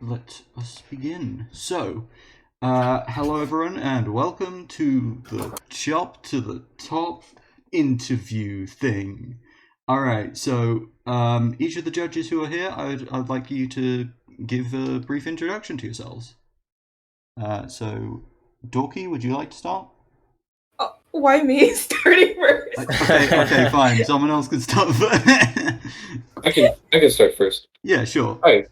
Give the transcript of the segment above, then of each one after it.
let us begin. So, hello everyone, and welcome to the Chop to the Top interview thing. Alright, so each of the judges who are here, I'd like you to give a brief introduction to yourselves. So, Dorky, would you like to start? Why me starting first? Okay, fine. Someone else can start first. I can start first. Yeah, sure. Hi,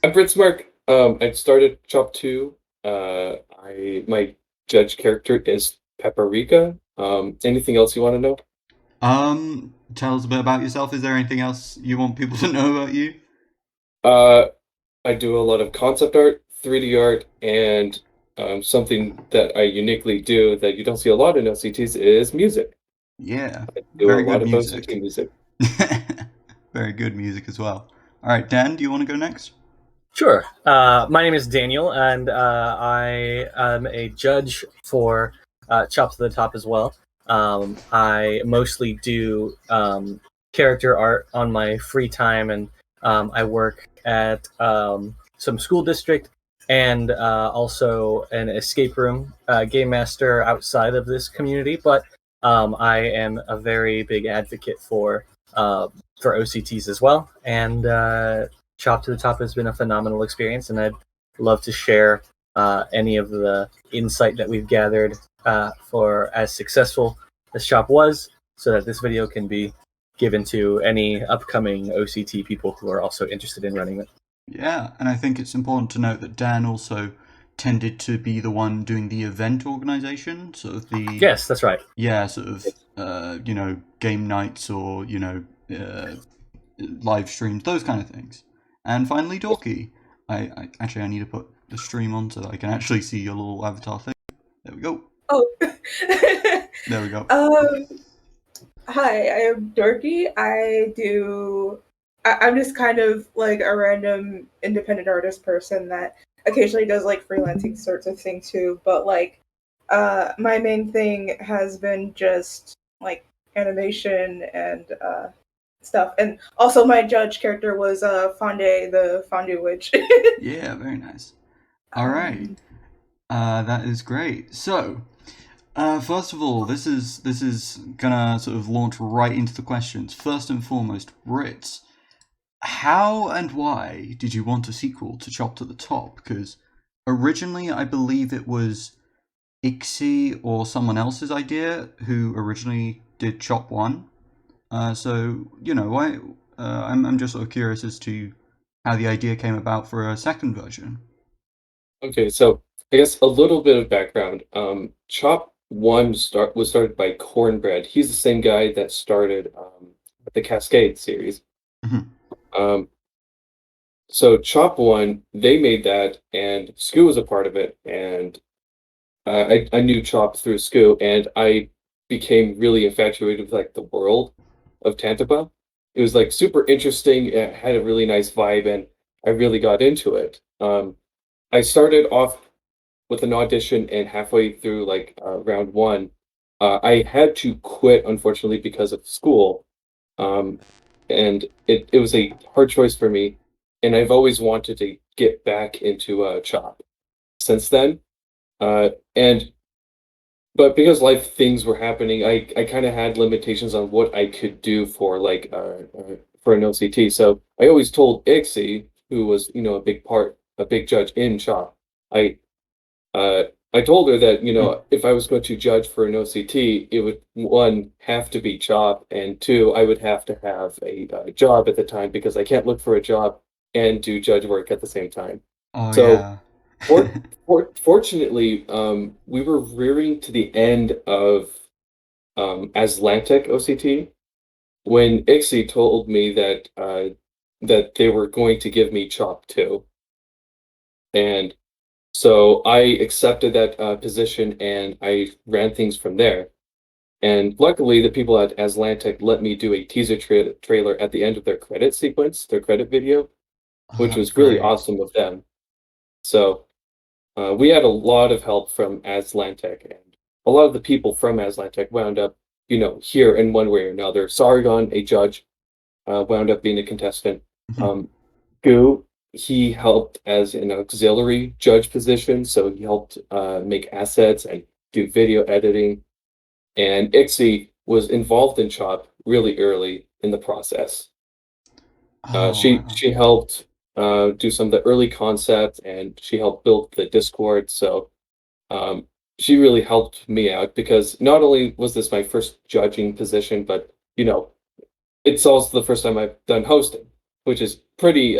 I'm Britzmark. I started Chop 2. My judge character is Paprika. Anything else you want to know? Tell us a bit about yourself. Is there anything else you want people to know about you? I do a lot of concept art, 3D art, and something that I uniquely do that you don't see a lot in LCTs is music. Yeah, I do very a lot good of music. OCT music. Very good music as well. All right, Dan, do you want to go next? Sure. My name is Daniel, and I am a judge for Chop to the Top as well. I mostly do character art on my free time, and I work at some school district and also an escape room game master outside of this community. But I am a very big advocate for OCTs as well, and Chop to the Top has been a phenomenal experience, and I'd love to share any of the insight that we've gathered for as successful as Chop was, so that this video can be given to any upcoming OCT people who are also interested in running it. Yeah, and I think it's important to note that Dan also tended to be the one doing the event organization, sort of the... Yes, that's right. Yeah, sort of, game nights or, live streams, those kind of things. And finally, Dorky. I need to put the stream on so that I can actually see your little avatar thing. There we go. Oh. There we go. Hi, I am Dorky. I'm just kind of like a random independent artist person that occasionally does like freelancing sorts of thing too. But like, my main thing has been just like animation and stuff. And also my judge character was Fonde, the Fondue Witch. Yeah, very nice. All right. That is great. So, first of all, this is gonna sort of launch right into the questions. First and foremost, Britz, how and why did you want a sequel to Chop to the Top? Because originally, I believe it was Ixie or someone else's idea who originally did Chop 1. So, why? I'm just sort of curious as to how the idea came about for a second version. Okay, so I guess a little bit of background. Chop 1 was started by Cornbread. He's the same guy that started the Cascade series. Mm-hmm. So Chop 1, they made that, and Scoo was a part of it, and I knew Chop through Scoo, and I became really infatuated with like the world of Tantabah. It was like super interesting. It had a really nice vibe, and I really got into it. I started off with an audition, and halfway through like round 1, I had to quit unfortunately because of school, and it was a hard choice for me, and I've always wanted to get back into Chop since then, but because life things were happening, I kind of had limitations on what I could do for like for an OCT. So I always told Ixie, who was a big judge in Chop, I I told her that if I was going to judge for an OCT, it would, one, have to be Chop, and two, I would have to have a job at the time because I can't look for a job and do judge work at the same time. Oh, So, yeah. Fortunately, we were rearing to the end of Aslantic OCT when Ixie told me that they were going to give me Chop 2. And so I accepted that position and I ran things from there. And luckily, the people at Aslantic let me do a teaser trailer at the end of their credit sequence, their credit video, Oh, which that's was really great. awesome of them. So we had a lot of help from Aslantic, and a lot of the people from Aslantic wound up, here in one way or another. Sargon, a judge, wound up being a contestant. Mhm. Goo, he helped as an auxiliary judge position, so he helped make assets and do video editing. And Ixie was involved in Chop really early in the process. Oh, She wow. she helped do some of the early concepts, and she helped build the Discord. So um, she really helped me out because not only was this my first judging position, but it's also the first time I've done hosting, which is pretty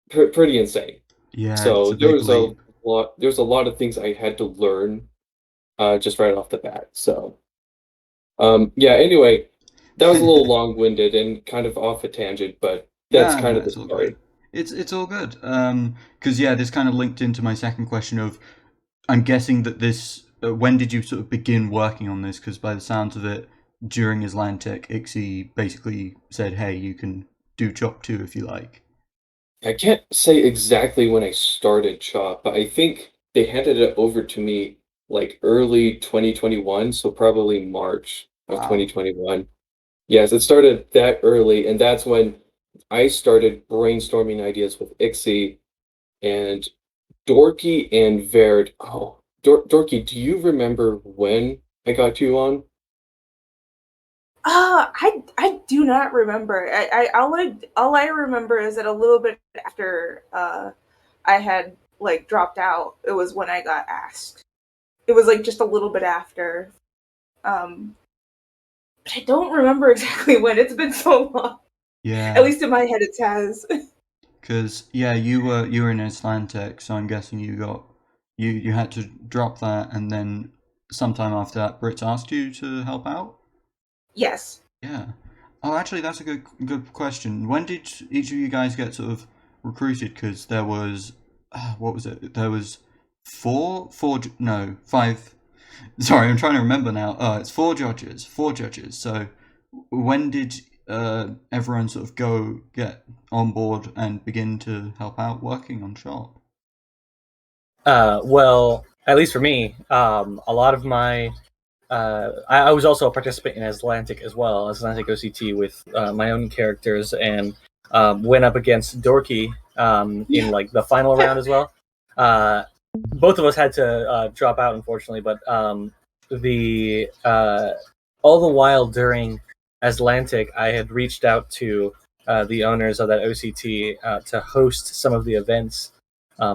insane. Yeah, it's So a big leap. there's a lot of things I had to learn just right off the bat. So yeah. Anyway, that was a little long-winded and kind of off a tangent, but that's No, kind no, of the it's all good. story. It's all good. Because yeah, this kind of linked into my second question of, I'm guessing that this. When did you sort of begin working on this? Because by the sounds of it, during Atlantic, Ixie basically said, "Hey, you can do Chop 2 if you like." I can't say exactly when I started Chop, but I think they handed it over to me like early 2021, so probably March of Wow. 2021. Yes, it started that early, and that's when I started brainstorming ideas with Ixie and Dorky and Verd. Oh, Dorky, do you remember when I got you on? I do not remember. All I remember is that a little bit after I had like dropped out, it was when I got asked. It was like just a little bit after. Um, but I don't remember exactly when. It's been so long. At Yeah. least in my head, it has. Because yeah, you were in Atlantic, so I'm guessing you had to drop that, and then sometime after that, Britz asked you to help out. Yes. Yeah. Oh, actually, that's a good question. When did each of you guys get sort of recruited? Because there was, what was it? There was no, five. Sorry, I'm trying to remember now. It's four judges. Four judges. So when did everyone sort of go get on board and begin to help out working on Shop? Well, at least for me, a lot of my I was also a participant in Atlantic as well, as Atlantic OCT with my own characters, and went up against Dorky in like the final round as well. Both of us had to drop out, unfortunately, but the all the while during Atlantic, I had reached out to the owners of that OCT to host some of the events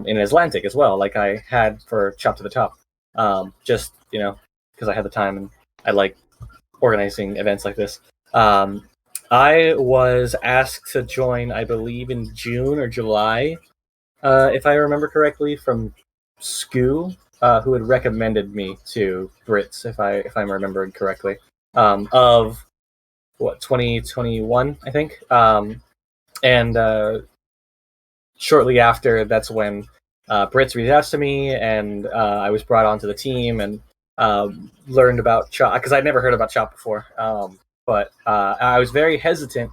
in Atlantic as well, like I had for Chop to the Top. Just because I had the time and I like organizing events like this. I was asked to join, I believe, in June or July, if I remember correctly, from Scoo, who had recommended me to Britz, if I'm remembering correctly, of what 2021, I think, and shortly after, that's when Britz reached out to me, and I was brought onto the team and learned about Chop because I'd never heard about Chop before. But I was very hesitant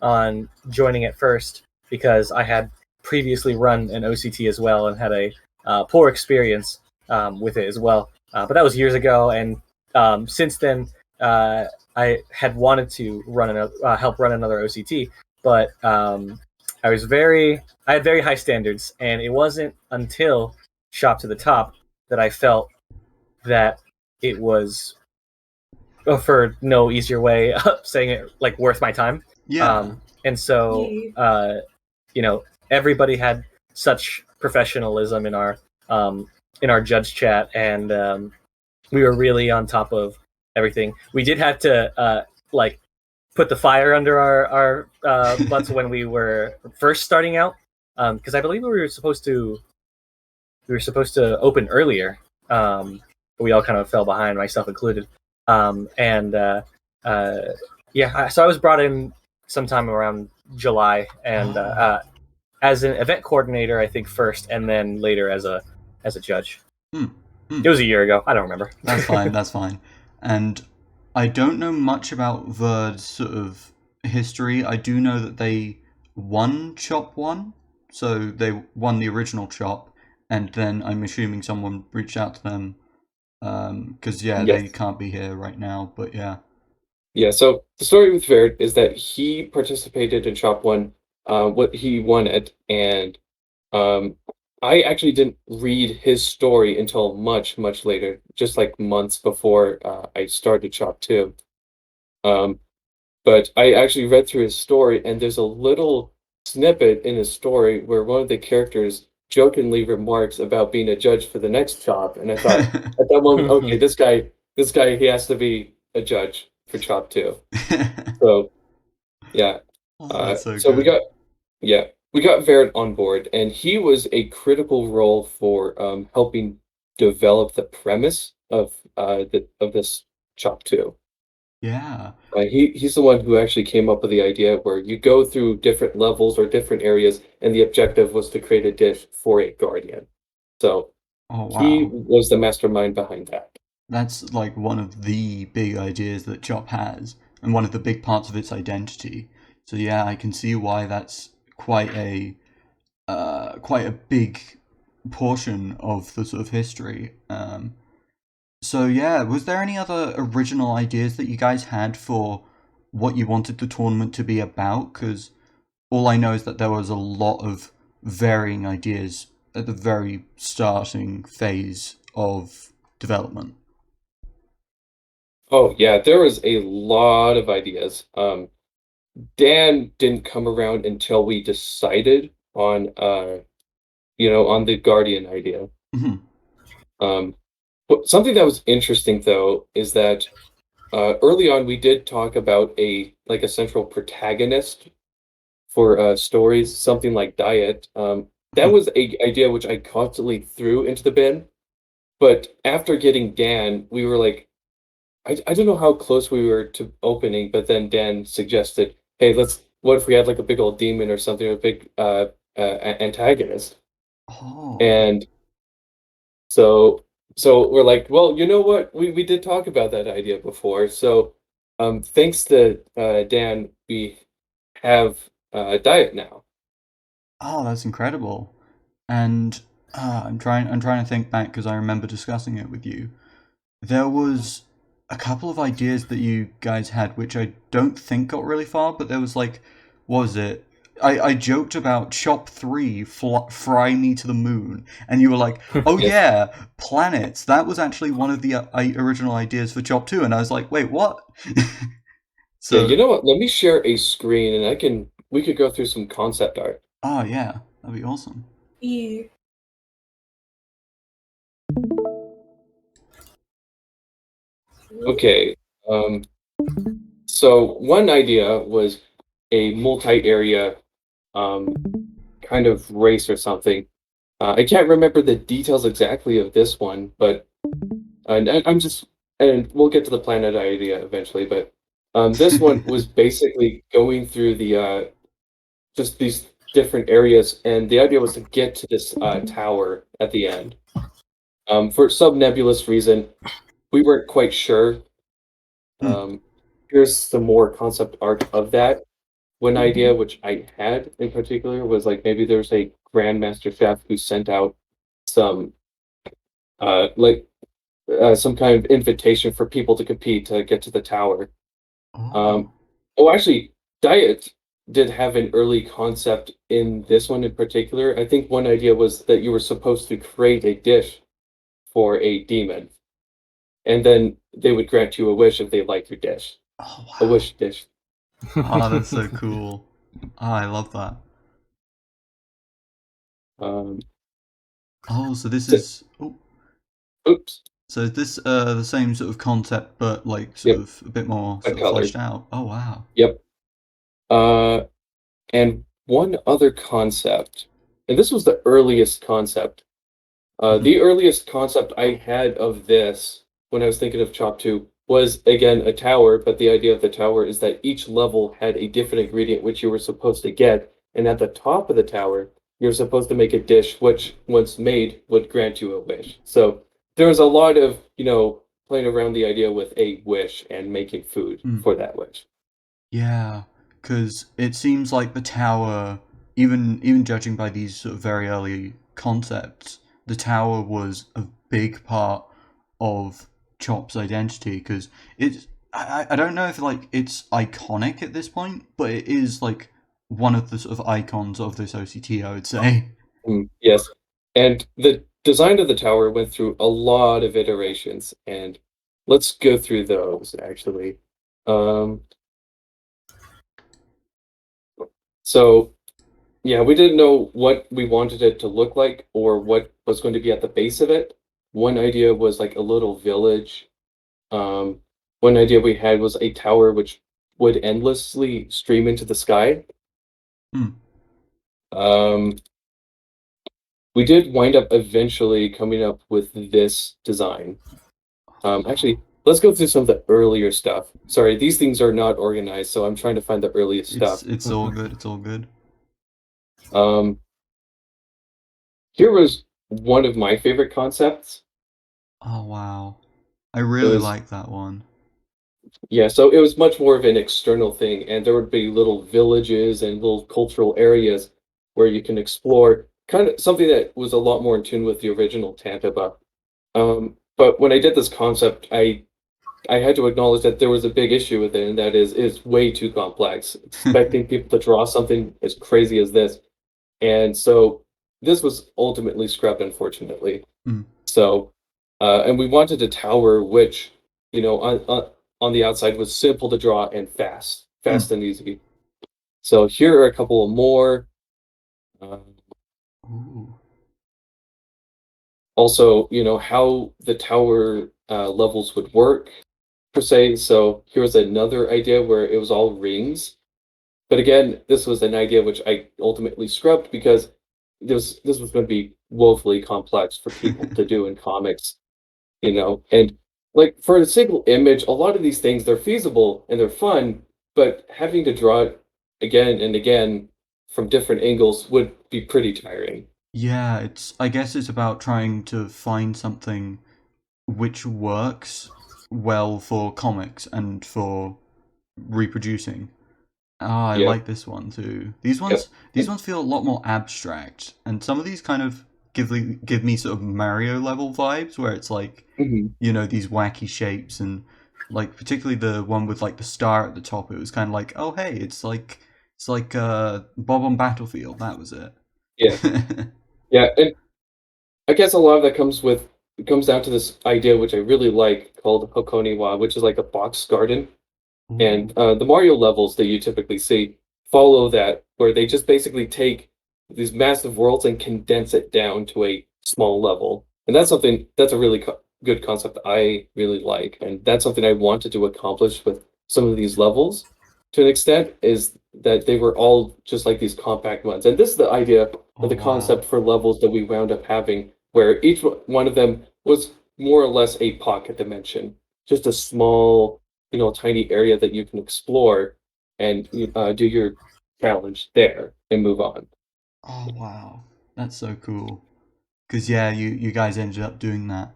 on joining at first because I had previously run an OCT as well and had a poor experience with it as well. But that was years ago, and since then, I had wanted to help run another OCT, but I had very high standards, and it wasn't until Shop to the Top that I felt that it was, for no easier way of saying it, like worth my time. Yeah. And so, everybody had such professionalism in our judge chat, and we were really on top of everything. We did have to like put the fire under our butts when we were first starting out, because I believe we were supposed to open earlier, but we all kind of fell behind, myself included. And yeah, so I was brought in sometime around July, and as an event coordinator, I think first, and then later as a judge. Hmm. It was a year ago. I don't remember. That's fine. That's fine. And I don't know much about Verd's sort of history. I do know that they won Chop 1, so they won the original Chop, and then I'm assuming someone reached out to them because yeah, they Yes. can't be here right now. But yeah. Yeah, so the story with Verd is that he participated in Chop 1 what he wanted, and um, I actually didn't read his story until much, much later, just like months before I started Chop 2. Um, but I actually read through his story, and there's a little snippet in his story where one of the characters jokingly remarks about being a judge for the next Chop, and I thought at that moment, okay, this guy, he has to be a judge for Chop 2. So yeah, Oh, that's so so good. we got Vert on board, and he was a critical role for helping develop the premise of this Chop 2. Yeah. He's the one who actually came up with the idea where you go through different levels or different areas, and the objective was to create a dish for a guardian. So Oh, he wow. was the mastermind behind that. That's like one of the big ideas that Chop has, and one of the big parts of its identity. So yeah, I can see why that's quite a big portion of the sort of history. So yeah, was there any other original ideas that you guys had for what you wanted the tournament to be about? Because all I know is that there was a lot of varying ideas at the very starting phase of development. Oh yeah, there was a lot of ideas. Dan didn't come around until we decided on on the Guardian idea. Mhm. But something that was interesting though is that early on we did talk about a central protagonist for stories, something like Diet. That was a idea which I constantly threw into the bin, but after getting Dan, we were like, I don't know how close we were to opening, but then Dan suggested, "Hey, what if we had like a big old demon or something, or a big antagonist?" Oh. And so we're like, well, you know what? We did talk about that idea before. So thanks to Dan, we have Diet now. Oh, that's incredible. And I'm trying to think back because I remember discussing it with you. There was a couple of ideas that you guys had which I don't think got really far, but there was like, what was it? I joked about Chop 3 fry me to the moon, and you were like, oh Yes. yeah, planets. That was actually one of the original ideas for Chop 2, and I was like, wait, what? Yeah, you So, know what? Let me share a screen and we could go through some concept art. oh yeah, that'd be awesome. E. Okay. Um, so one idea was a multi-area um, kind of race or something. I can't remember the details exactly of this one, but I'm just, and we'll get to the planet idea eventually, but this one was basically going through just these different areas, and the idea was to get to this tower at the end. For some nebulous reason, we weren't quite sure. Hmm. Um, here's some more concept art of that. One idea which I had in particular was like maybe there's a grandmaster chef who sent out some uh like some kind of invitation for people to compete to get to the tower. Um, Oh. oh, actually, Diet did have an early concept in this one in particular. I think one idea was that you were supposed to create a dish for a demon, and then they would grant you a wish if they liked your dish. Oh A wow. wish dish. Oh, that's so cool. Oh, I love that. Um, Oh, so this so, is oops. so is this the same sort of concept but like sort Yep, of a bit more a sort of color. fleshed out. Oh wow. Yep. Uh, and one other concept, and this was the earliest concept. Mhm. The earliest concept I had of this when I was thinking of Chop 2 was again a tower, but the idea of the tower is that each level had a different ingredient which you were supposed to get, and at the top of the tower, you're supposed to make a dish which, once made, would grant you a wish. So there was a lot of, playing around the idea with a wish and making food Mm. for that wish. Yeah, because it seems like the tower, even judging by these sort of very early concepts, the tower was a big part of Chop's identity. Because I don't know if like it's iconic at this point, but it is like one of the sort of icons of this OCT, I would say. Yes, and the design of the tower went through a lot of iterations, and let's go through those actually. So yeah, we didn't know what we wanted it to look like or what was going to be at the base of it. One idea was like a little village. One idea we had was a tower which would endlessly stream into the sky. Hmm. We did wind up eventually coming up with this design. Actually, let's go through some of the earlier stuff. Sorry, these things are not organized, so I'm trying to find the earliest stuff. It's all good. It's all good. Here was one of my favorite concepts. Oh wow, I really was- like that one. Yeah, so it was much more of an external thing, and there would be little villages and little cultural areas where you can explore, kind of something that was a lot more in tune with the original Tantaba. But when I did this concept, I had to acknowledge that there was a big issue with it, and that is it's way too complex. Expecting people to draw something as crazy as this, and so this was ultimately scrapped, unfortunately. Mm. So, and we wanted a tower which, on the outside was simple to draw and fast and easy. So here are a couple of more. Ooh. Also, how the tower levels would work, per se. So here's another idea where it was all rings. But again, this was an idea which I ultimately scrubbed because this was going to be woefully complex for people to do in comics, and like for a single image, a lot of these things they're feasible and they're fun, but having to draw it again and again from different angles would be pretty tiring. Yeah, I guess it's about trying to find something which works well for comics and for reproducing. I Yeah. like this one too. These Yep. ones feel a lot more abstract, and some of these kind of give me sort of Mario level vibes, where it's like Mhm. these wacky shapes, and like particularly the one with like the star at the top. It was kind of like, oh hey, it's like Bob on Battlefield. That was it. Yeah. Yeah, and I guess a lot of that comes down to this idea which I really like called Hokoniwa, which is like a box garden. And the Mario levels that you typically see follow that, where they just basically take these massive worlds and condense it down to a small level. And that's a really good concept I really like. And that's something I wanted to accomplish with some of these levels to an extent, is that they were all just like these compact ones. And this is the idea Oh, of the wow. concept for levels that we wound up having, where each one of them was more or less a pocket dimension, just a small, tiny area that you can explore and do your challenge there and move on. Oh wow, that's so cool. Because yeah, you guys ended up doing that.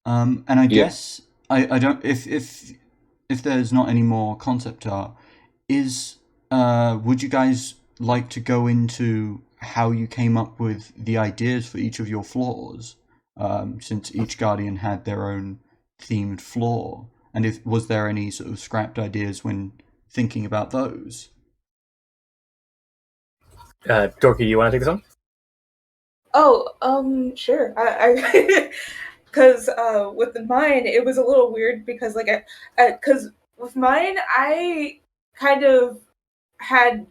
And I Yeah. guess I don't if there's not any more concept art, would you guys like to go into how you came up with the ideas for each of your floors? Since each Guardian had their own themed floor, and if was there any sort of scrapped ideas when thinking about those? Dorky, you want to take this one? Oh, sure. I because with mine it was a little weird because because with mine I kind of had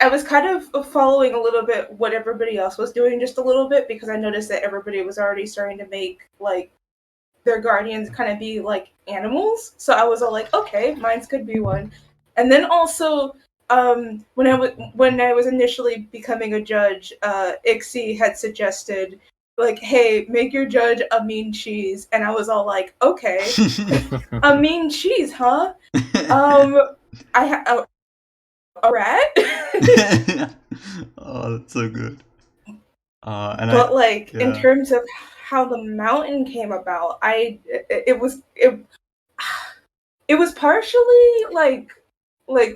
I was kind of following a little bit what everybody else was doing just a little bit because I noticed that everybody was already starting to make like their guardians kind of be like animals. So I was all like, okay, mine's could be one. And then also, when I was initially becoming a judge, Ixie had suggested like, hey, make your judge a mean cheese, and I was all like, okay, a mean cheese, huh? A rat. Oh, that's so good. But in terms of how the mountain came about, it was partially like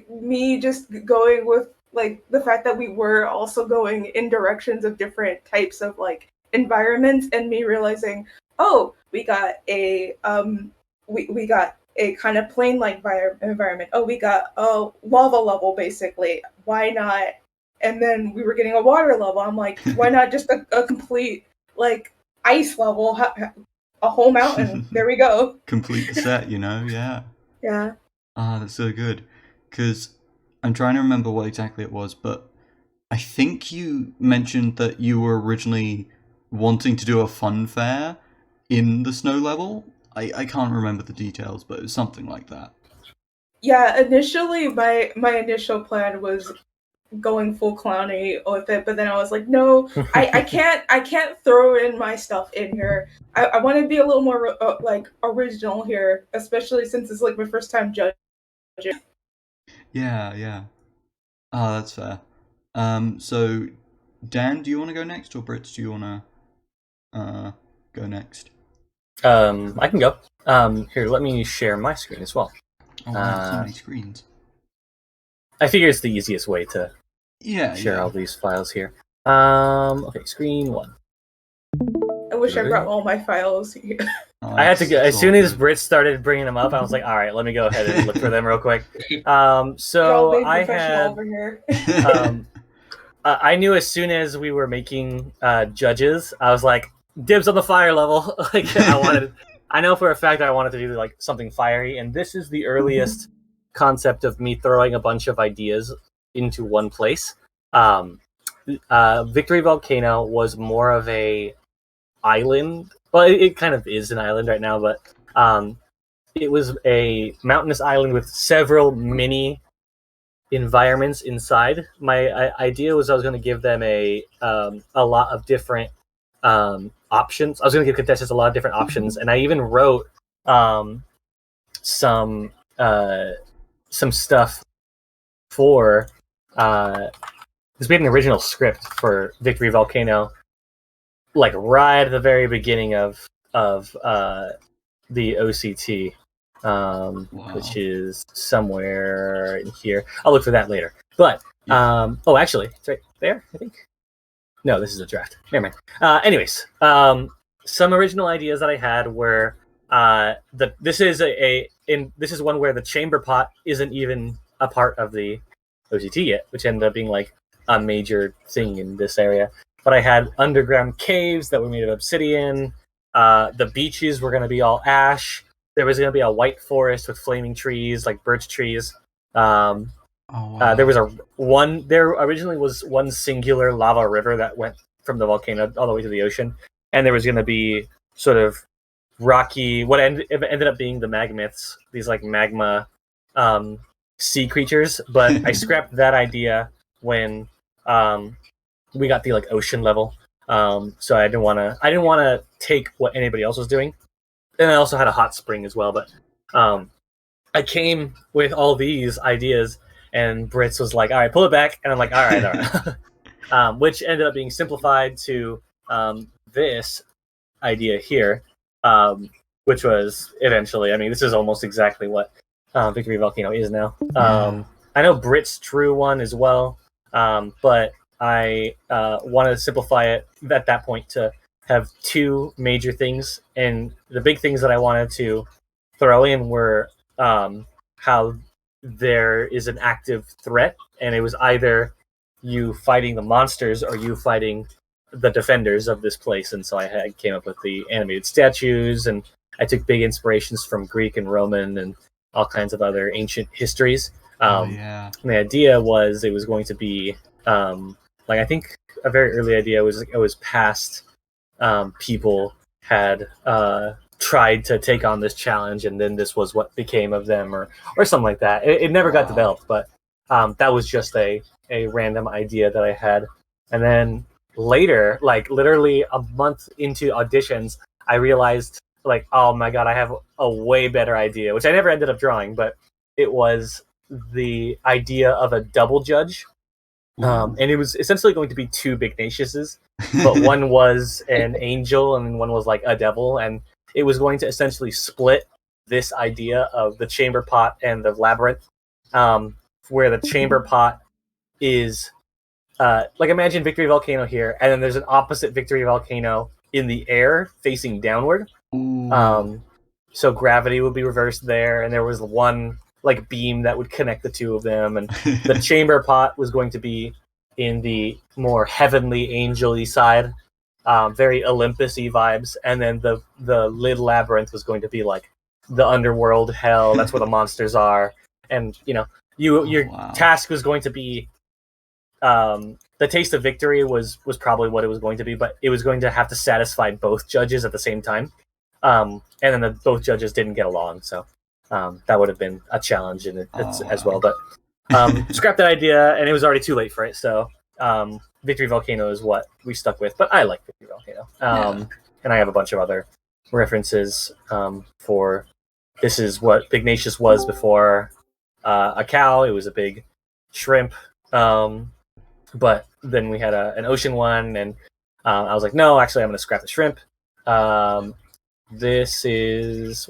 me just going with like the fact that we were also going in directions of different types of like environments, and me realizing, oh, we got a kind of plain-like environment. Oh, we got a lava level, basically. Why not? And then we were getting a water level. I'm like, why not just a complete, like, ice level? A whole mountain. There we go. Complete the set, yeah. Yeah. Ah, that's so good. Because I'm trying to remember what exactly it was, but I think you mentioned that you were originally wanting to do a fun fair in the snow level. I can't remember the details, but it was something like that. Yeah, initially my initial plan was going full clowny with it, but then I was like, no, I can't throw in my stuff in here. I want to be a little more like original here, especially since it's like my first time judging. Yeah. Ah, that's fair. So Dan, do you want to go next, or Britz, do you want to go next? I can go. Here, let me share my screen as well. Oh, wow, so many screens. I figure it's the easiest way to share all these files here. Okay, screen 1. I wish I brought all my files here. Oh, I had to go as soon as Britz started bringing them up. I was like, all right, let me go ahead and look for them real quick. So I had over here. I knew as soon as we were making judges, I was like, dibs on the fire level. Like I know for a fact I wanted to do like something fiery, and this is the earliest concept of me throwing a bunch of ideas into one place. Victory Volcano was more of a island. Well, it kind of is an island right now, but it was a mountainous island with several mini environments inside. My idea was I was going to give them a lot of different options. I was going to give contestants a lot of different options, and I even wrote some stuff for because we had an original script for Victory Volcano, like right at the very beginning of the OCT, which is somewhere in here. I'll look for that later. But actually, it's right there, I think. No, this is a draft. Never mind. Anyways, some original ideas that I had were this is one where the chamber pot isn't even a part of the OCT yet, which ended up being like a major thing in this area. But I had underground caves that were made of obsidian. The beaches were going to be all ash. There was going to be a white forest with flaming trees, like birch trees. There originally was one singular lava river that went from the volcano all the way to the ocean, and there was going to be sort of rocky, what ended up being the magmiths, these like magma sea creatures. But I scrapped that idea when we got the like ocean level. So I didn't want to take what anybody else was doing, and I also had a hot spring as well. But I came with all these ideas, and Britz was like, "All right, pull it back," and I'm like, "All right." Which ended up being simplified to this idea here, which was eventually. I mean, this is almost exactly what Victory Volcano is now. I know Britz drew one as well, but I wanted to simplify it at that point to have two major things, and the big things that I wanted to throw in were how there is an active threat, and it was either you fighting the monsters or you fighting the defenders of this place. And so I came up with the animated statues, and I took big inspirations from Greek and Roman and all kinds of other ancient histories. And the idea was it was going to be like, I think a very early idea was it was past people had tried to take on this challenge, and then this was what became of them, or something like that. It never got developed, but that was just a random idea that I had. And then later, like literally a month into auditions, I realized, like, oh my god, I have a way better idea, which I never ended up drawing, but it was the idea of a double judge. And it was essentially going to be two big Ignatiuses, but one was an angel and one was like a devil, and it was going to essentially split this idea of the chamber pot and the labyrinth, where the chamber pot is like, imagine Victory Volcano here, and then there's an opposite Victory Volcano in the air facing downward. so gravity would be reversed there, and there was one like beam that would connect the two of them, and the chamber pot was going to be in the more heavenly, angel-y side, very Olympus-y vibes, and then the lid labyrinth was going to be like the underworld hell. That's where the monsters are, and your task was going to be the taste of victory was probably what it was going to be, but it was going to have to satisfy both judges at the same time, and then both judges didn't get along, so that would have been a challenge in it as well. But scrapped that idea, and it was already too late for it. So Victory Volcano is what we stuck with. But I like Victory Volcano, and I have a bunch of other references for. This is what Bignacious was before a cow. It was a big shrimp. But then we had an ocean one, and I was like, no, actually, I'm going to scrap the shrimp. This is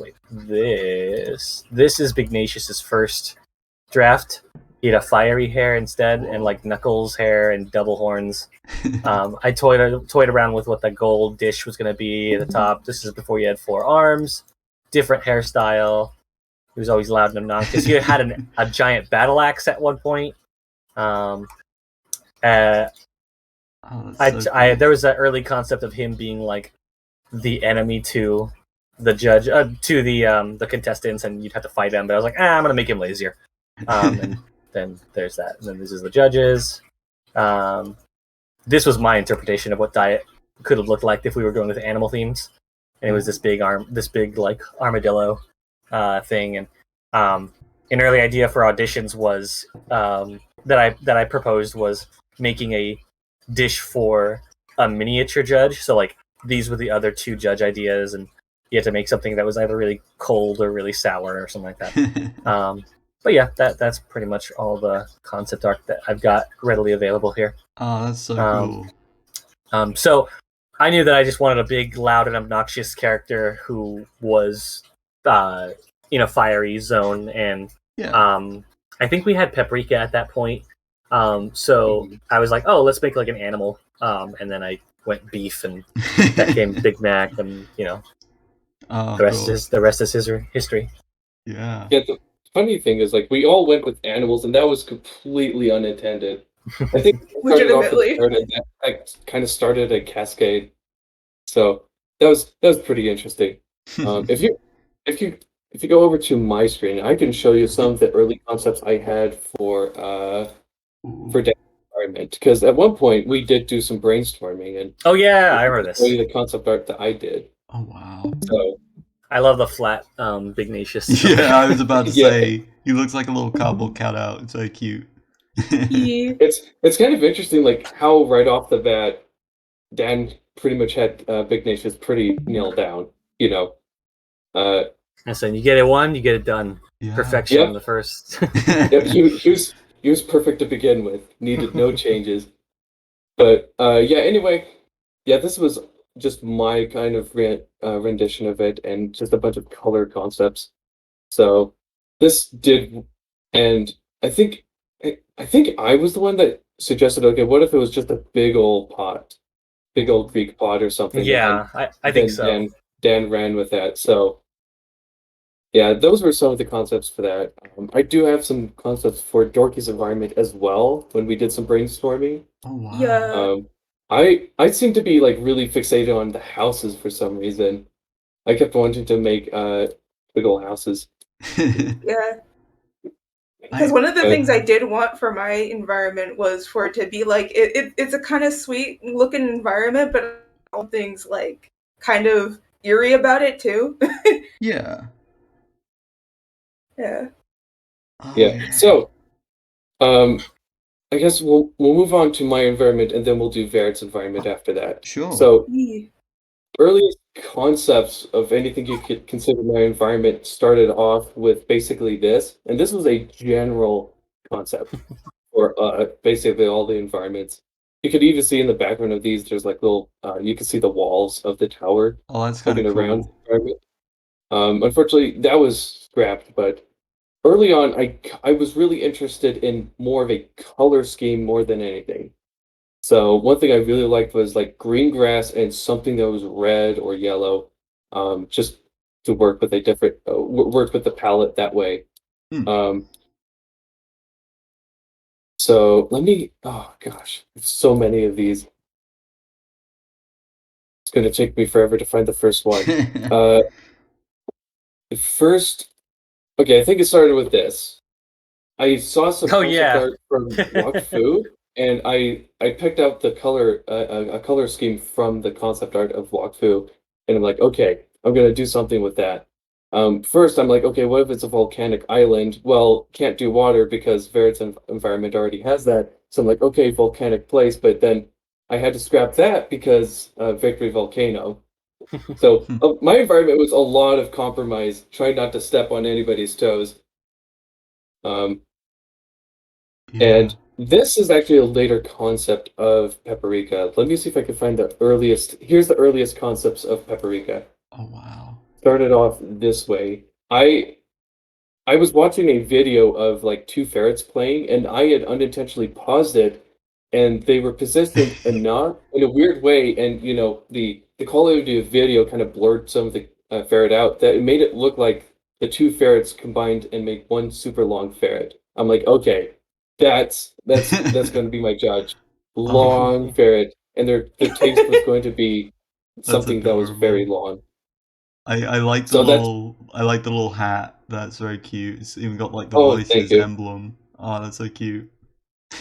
Bignacious's first draft. He had a fiery hair instead, and like Knuckles hair and double horns. I toyed around with what the gold dish was going to be at the top. This is before he had 4 arms, different hairstyle. He was always loud and obnoxious. He had a giant battle axe at one point. There was that early concept of him being like the enemy to the judge, to the contestants, and you'd have to fight him. But I was like, I'm gonna make him lazier. And then there's that. And then this is the judges. This was my interpretation of what Diet could have looked like if we were going with animal themes. And it was this big like armadillo thing. And an early idea for auditions was that I proposed was making a dish for a miniature judge. So like these were the other 2 judge ideas, and you had to make something that was either really cold or really sour or something like that. But yeah, that's pretty much all the concept art that I've got readily available here. Oh, that's so cool. So I knew that I just wanted a big, loud, and obnoxious character who was in a fiery zone, and I think we had Paprika at that point. So I was like, oh, let's make like an animal. And then I went beef, and that came Big Mac, and the rest is history. Yeah. Yeah. The funny thing is, like, we all went with animals, and that was completely unintended. I think legitimately that kind of started a cascade. So that was pretty interesting. If you go over to my screen, I can show you some of the early concepts I had for Death Environment, because at one point we did do some brainstorming, and I remember this. The concept art that I did. Oh wow! So I love the flat Bignacious. Yeah, I was about to say he looks like a little cardboard cutout. It's so cute. It's kind of interesting, like how right off the bat, Dan pretty much had Bignacious pretty nailed down. Listen, you get it one, you get it done. Yeah. Perfection in the first. He was perfect to begin with. Needed no changes. But anyway, this was just my kind of rendition of it, and just a bunch of color concepts. So this did, and I think I was the one that suggested, okay, what if it was just a big old Greek pot or something? Yeah, I think so. Dan ran with that. So yeah, those were some of the concepts for that. I do have some concepts for Dorky's environment as well when we did some brainstorming. Oh wow. Yeah. I seem to be like really fixated on the houses for some reason. I kept wanting to make big old houses. Yeah. Because one of the things I did want for my environment was for it to be like it's a kind of sweet looking environment, but all things like kind of eerie about it too. Yeah. Yeah. Oh, yeah. So, I guess we'll move on to my environment, and then we'll do Verrett's environment after that. Sure. So, earliest concepts of anything you could consider my environment started off with basically this, and this was a general concept for basically all the environments. You could even see in the background of these, there's like little, you can see the walls of the tower. Oh, that's kind of cool. Around the environment. Unfortunately, that was scrapped, but early on, I was really interested in more of a color scheme more than anything. So one thing I really liked was like green grass and something that was red or yellow, just to work with a different work with the palette that way. So let me. Oh gosh, there's so many of these. It's gonna take me forever to find the first one. First, okay, I think it started with this. I saw some concept art from Wakfu, and I picked out the color a color scheme from the concept art of Wakfu, and I'm like, okay, I'm gonna do something with that. First, I'm like, okay, what if it's a volcanic island? Well, can't do water because Verit's environment already has that. So I'm like, okay, volcanic place, but then I had to scrap that because Victory Volcano. So my environment was a lot of compromise, trying not to step on anybody's toes. And this is actually a later concept of Paprika. Let me see if I can find the earliest. Here's the earliest concepts of Paprika. Oh wow! Started off this way. I was watching a video of like two ferrets playing, and I had unintentionally paused it, and they were positioned enough in a weird way, and the quality of video kind of blurred some of the ferret out, that it made it look like the two ferrets combined and make one super long ferret. I'm like, okay, that's going to be my judge. Long ferret, and their taste was going to be something that was very long. I like the little hat. That's very cute. It's even got like the voices emblem. Oh, that's so cute.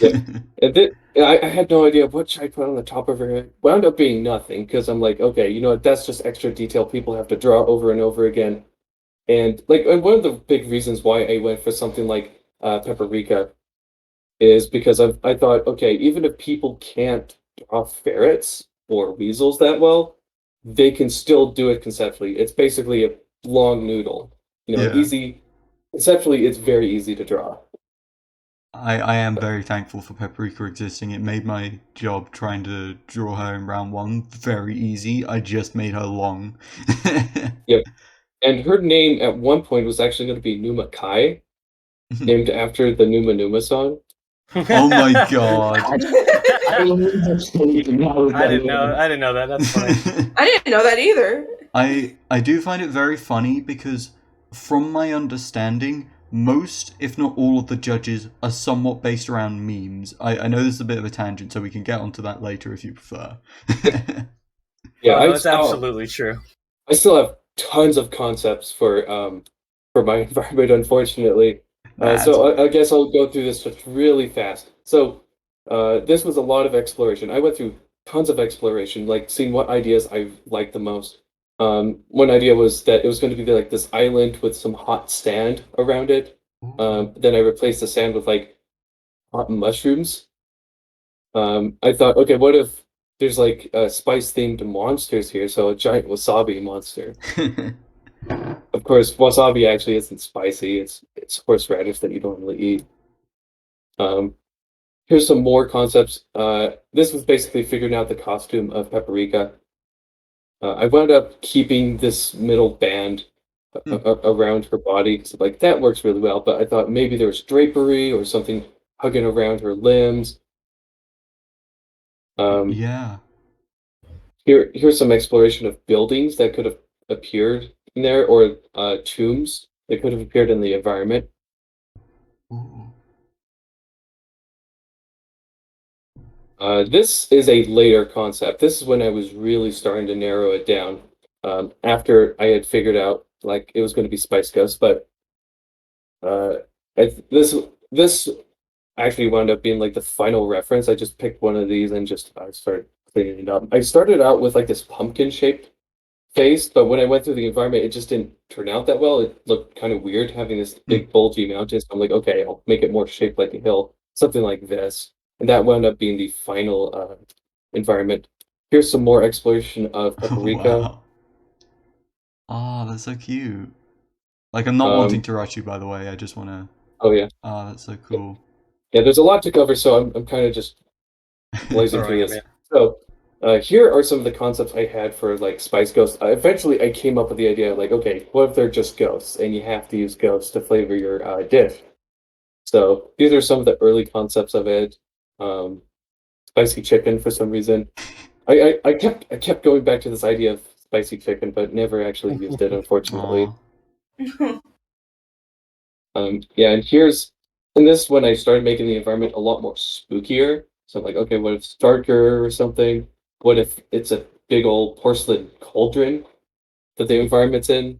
Yeah, and I had no idea what should I put on the top of her head. Wound up being nothing because I'm like, okay, you know what? That's just extra detail people have to draw over and over again. And one of the big reasons why I went for something like Paprika is because I thought, okay, even if people can't draw ferrets or weasels that well, they can still do it conceptually. It's basically a long noodle. Easy. Conceptually, it's very easy to draw. I am very thankful for Paprika existing. It made my job trying to draw her in round one very easy. I just made her long. Yep. And her name at one point was actually going to be Numa Kai, named after the Numa Numa song. Oh my god. I didn't know that. That's funny. I didn't know that either. I do find it very funny because from my understanding, most, if not all, of the judges are somewhat based around memes. I know this is a bit of a tangent, so we can get onto that later if you prefer. Yeah, that's absolutely true. I still have tons of concepts for my environment, unfortunately. So I guess I'll go through this just really fast. So this was a lot of exploration. I went through tons of exploration, like seeing what ideas I liked the most. One idea was that it was going to be like this island with some hot sand around it. Then I replaced the sand with like hot mushrooms. I thought, okay, what if there's like spice-themed monsters here? So a giant wasabi monster. Of course, wasabi actually isn't spicy. It's horseradish that you don't really eat. Here's some more concepts. This was basically figuring out the costume of Paprika. I wound up keeping this middle band around her body because like that works really well. But I thought maybe there was drapery or something hugging around her limbs. Yeah. Here's some exploration of buildings that could have appeared in there, or tombs that could have appeared in the environment. Ooh. This is a later concept. This is when I was really starting to narrow it down. After I had figured out like it was going to be Spice Ghost, but this actually wound up being like the final reference. I just picked one of these and just started cleaning it up. I started out with like this pumpkin shaped face, but when I went through the environment, it just didn't turn out that well. It looked kind of weird having this big bulgy mountain. So I'm like, okay, I'll make it more shaped like a hill, something like this. And that wound up being the final environment. Here's some more exploration of Paprika. Wow. Oh, that's so cute. Like, I'm not wanting to rush you, by the way. I just want to... Oh, yeah. Oh, that's so cool. Yeah, there's a lot to cover, so I'm kind of just blazing through this. So, here are some of the concepts I had for, like, Spice Ghosts. Eventually, I came up with the idea, like, okay, what if they're just ghosts, and you have to use ghosts to flavor your dish? So, these are some of the early concepts of it. Spicy chicken, for some reason. I kept going back to this idea of spicy chicken, but never actually used it, unfortunately. Aw. Yeah, and this is when I started making the environment a lot more spookier. So I'm like, okay, what if it's darker or something? What if it's a big old porcelain cauldron that the environment's in?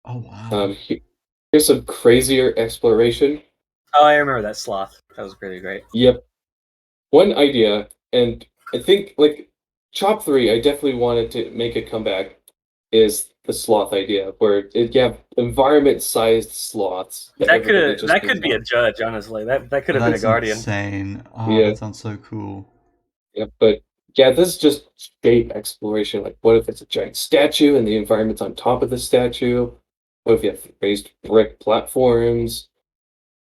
Oh wow. Here's some crazier exploration. Oh, I remember that sloth. That was really great. Yep, one idea, and I think like Chop 3, I definitely wanted to make a comeback, is the sloth idea, where you have environment-sized sloths that everybody just That hangs could be a out. judge, honestly. That could have been a That's guardian. insane. Oh, Yeah, that sounds so cool. yeah, but yeah, this is just straight exploration. Like, what if it's a giant statue and the environment's on top of the statue? What if you have raised brick platforms?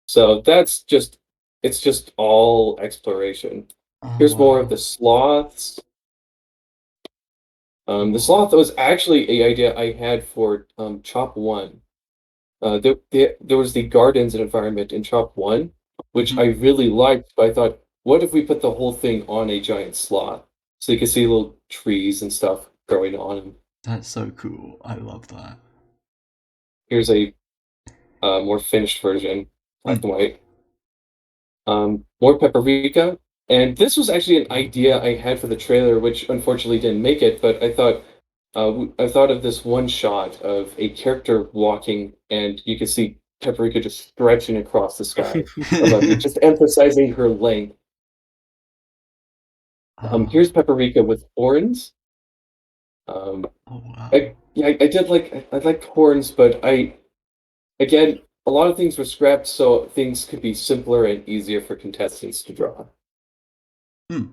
So it's just all exploration. Oh Here's more of wow. the sloths. The Whoa. sloth was actually a idea I had for Chop 1. There was the gardens and environment in Chop 1, which I Mhm. really liked, but I thought, what if we put the whole thing on a giant sloth? So you can see little trees and stuff growing on them. That's so cool. I love that. Here's a more finished version, Hmm. black and white. More paprika. And this was actually an idea I had for the trailer, which unfortunately didn't make it, but I thought of this one shot of a character walking, and you can see paprika just stretching across the sky above you, just emphasizing her length. Oh, Here's paprika with horns. Um, oh wow. I did I liked horns, but again, a lot of things were scrapped, so things could be simpler and easier for contestants to draw. Hmm.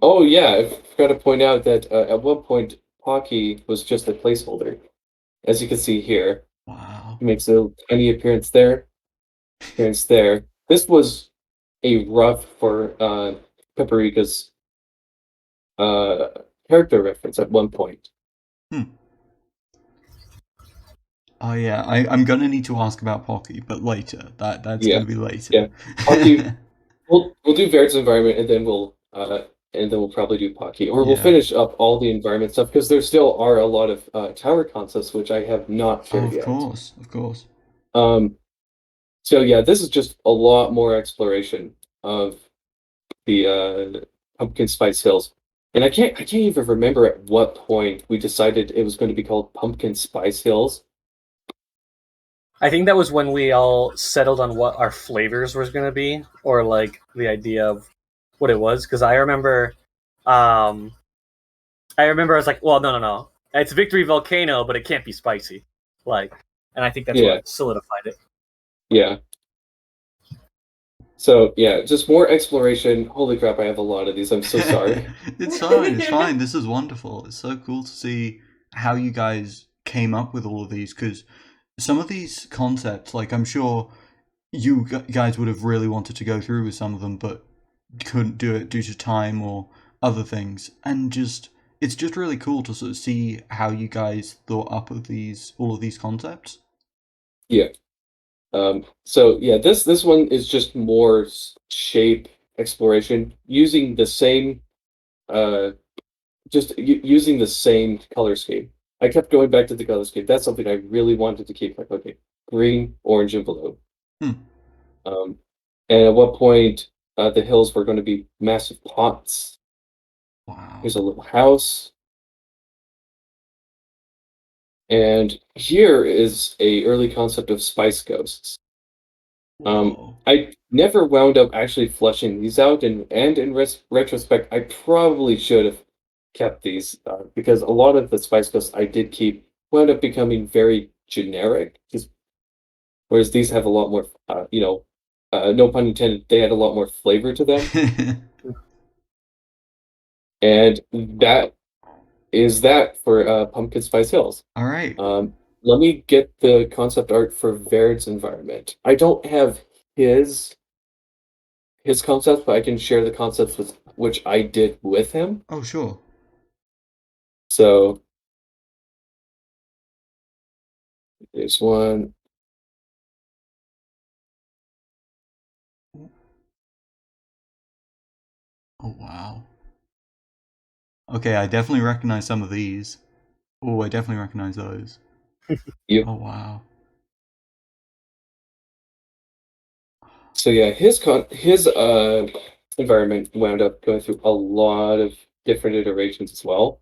Oh yeah, I forgot to point out that at one point Pokki was just a placeholder, as you can see here. Wow. He makes a tiny appearance there, appearance there. This was a rough for Paprika's uh, character reference at one point. Hmm. Oh yeah, I'm gonna need to ask about Pocky, but later. That's Yeah, gonna be later. yeah. Pokki, we'll do Vaird's environment, and then we'll probably do Pokki, or we'll Yeah. finish up all the environment stuff because there still are a lot of tower concepts which I have not Oh, shared of yet. course, of course. Um, So yeah, this is just a lot more exploration of the Pumpkin Spice Hills. And I can't even remember at what point we decided it was going to be called Pumpkin Spice Hills. I think that was when we all settled on what our flavors was going to be, or like the idea of what it was. Because um, I remember I was like, well, no, it's Victory Volcano, but it can't be spicy. Like, and I think that's Yeah, what solidified it. yeah. So yeah, just more exploration. Holy crap, I have a lot of these. I'm so sorry. It's fine, it's fine. This is wonderful. It's so cool to see how you guys came up with all of these, because some of these concepts, like I'm sure you guys would have really wanted to go through with some of them, but couldn't do it due to time or other things. And just it's just really cool to sort of see how you guys thought up of all of these concepts. Yeah. So yeah, this one is just more shape exploration using the same uh using the same color scheme. I kept going back to the color scheme. That's something I really wanted to keep. Like, okay, green, orange, and blue. Hmm. Um, and at what point the hills were going to be massive pots. Wow. Here's a little house, and here is a early concept of spice ghosts. Whoa. I never wound up actually fleshing these out, and in retrospect, I probably should have kept these because a lot of the spice ghosts I did keep wound up becoming very generic. Just whereas these have a lot more, no pun intended, they had a lot more flavor to them, and that is that for Pumpkin Spice Hills. All right. Let me get the concept art for Vaird's environment. I don't have his his concepts, but I can share the concepts with which I did with him. Oh, sure. So there's one. Oh, wow. Okay, I definitely recognize some of these. Oh, I definitely recognize those. Yep. Oh, wow. So yeah, his environment wound up going through a lot of different iterations as well.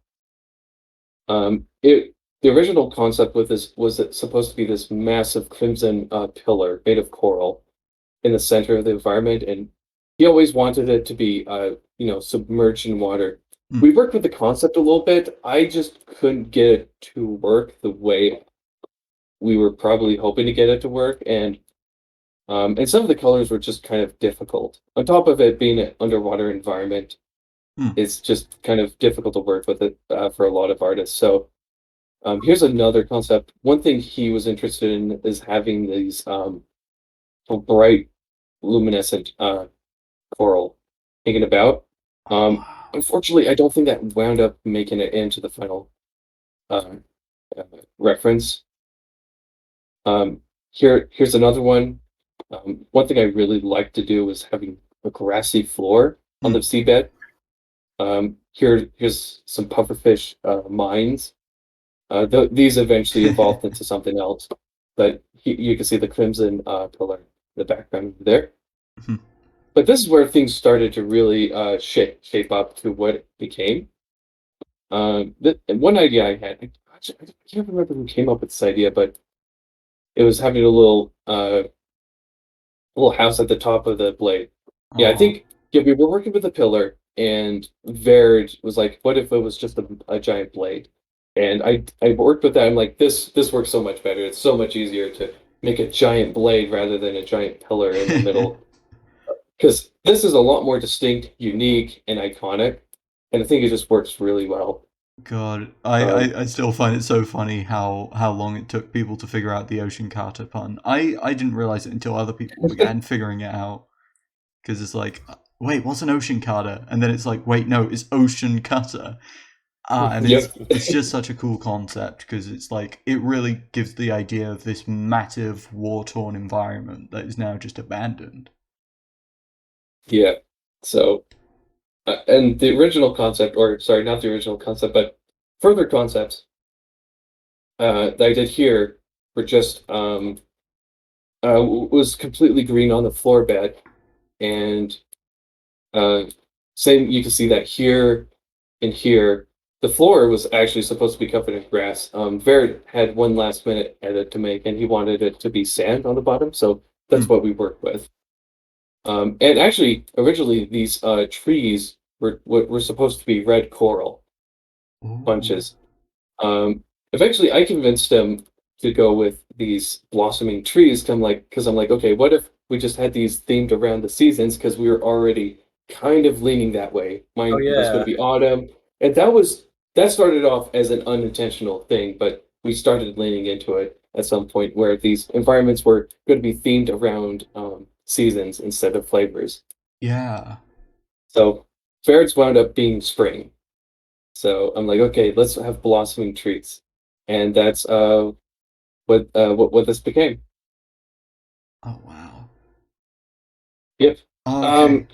The original concept with this was it supposed to be this massive crimson pillar made of coral in the center of the environment, and he always wanted it to be submerged in water. Hmm. We worked with the concept a little bit. I just couldn't get it to work the way we were probably hoping to get it to work, and some of the colors were just kind of difficult. On top of it being an underwater environment, Hmm. it's just kind of difficult to work with it for a lot of artists. So here's another concept. One thing he was interested in is having these bright, luminescent coral hanging about. Oh, wow. Unfortunately, I don't think that wound up making it into the final uh, reference. Here's another one. One thing I really like to do is having a grassy floor on the seabed. Here's some pufferfish mines. These eventually evolved into something else, but you can see the crimson pillar in the background there. Mhm. But this is where things started to really shape up to what it became. And one idea I had, I can't remember who came up with this idea, but it was having a little house at the top of the blade. Yeah, I Aw. think we were working with a pillar, and Verd was like, "What if it was just a giant blade?" And I worked with that. I'm like, this works so much better. It's so much easier to make a giant blade rather than a giant pillar in the middle, because this is a lot more distinct, unique, and iconic, and I think it just works really well. God, Um, I still find it so funny how long it took people to figure out the ocean cutter pun. I didn't realize it until other people began figuring it out. Because it's like, wait, what's an ocean cutter? And then it's like, wait, no, it's ocean cutter. And yep. it's just such a cool concept because it's like it really gives the idea of this massive war-torn environment that is now just abandoned. Yeah. So, and the original concept, or sorry, not the original concept, but further concepts that I did here were just was completely green on the floor bed, and uh, same you can see that here and here. The floor was actually supposed to be covered in grass. Verd had one last minute edit to make, and he wanted it to be sand on the bottom, so that's Hmm. what we worked with. And actually, originally these trees were supposed to be red coral Ooh. bunches. Eventually, I convinced him to go with these blossoming trees. Because I'm like, okay, what if we just had these themed around the seasons? Because we were already kind of leaning that way. Oh Mine was going yeah. to be autumn, and that started off as an unintentional thing, but we started leaning into it at some point where these environments were going to be themed around seasons instead of flavors. Yeah. So ferrets wound up being spring. So I'm like, okay, let's have blossoming trees, and that's what this became. Oh wow. Yep. Okay. Um.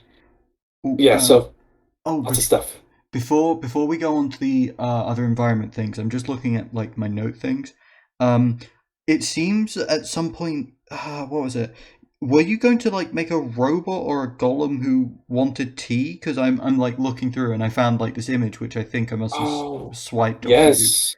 Ooh, Yeah. So oh, lots of stuff. before we go on to the other environment things, I'm just looking at like my note things. Um, it seems at some point, what was it? Were you going to like make a robot or a golem who wanted tea? Because I'm like looking through and I found like this image which I think I must have Oh, swiped off YouTube. yes.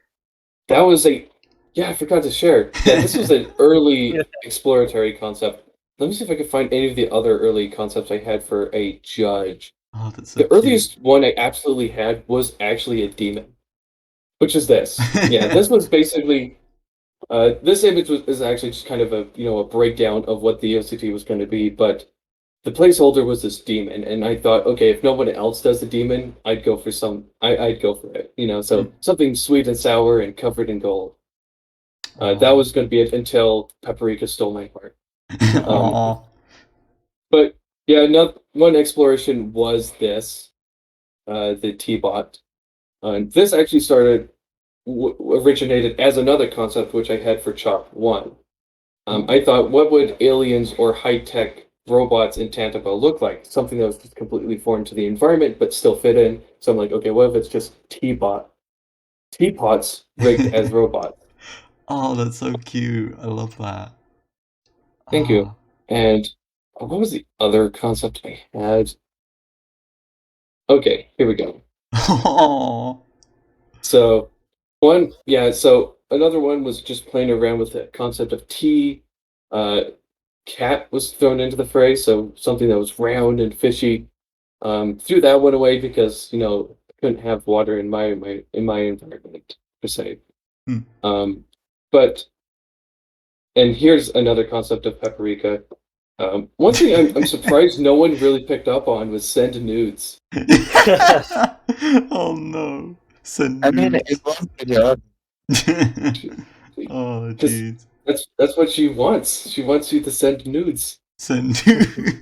That was a. Yeah, I forgot to share. Yeah, this was an early Yeah. exploratory concept. Let me see if I can find any of the other early concepts I had for a judge. Oh, that's so The cute. earliest one I absolutely had was actually a demon, which is this. Yeah, this was basically this image is actually just kind of a breakdown of what the OCT was going to be, but the placeholder was this demon, and I thought, okay, if no one else does the demon, I'd go for it, so something sweet and sour and covered in gold. That Aw. was going to be it until Paprika stole my heart. Um, Aw. but yeah, one exploration was this, the T-bot. And this actually originated as another concept which I had for Chop 1. I thought, what would aliens or high-tech robots in Tantampo look like. Something that was just completely foreign to the environment, but still fit in. So I'm like, okay, what if it's just teapots rigged as robots? Oh, that's so cute. I love that. Thank you. And what was the other concept I had? Okay, here we go. Oh. So another one was just playing around with the concept of tea. Cat was thrown into the fray, so something that was round and fishy. Threw that one away because I couldn't have water in my environment per se. Hmm. But and here's another concept of paprika. One thing I'm surprised no one really picked up on was send nudes. Oh no. Send I mean, nudes. it was pretty odd. Oh Because jeez. that's what she wants. She wants you to send nudes. Send nudes.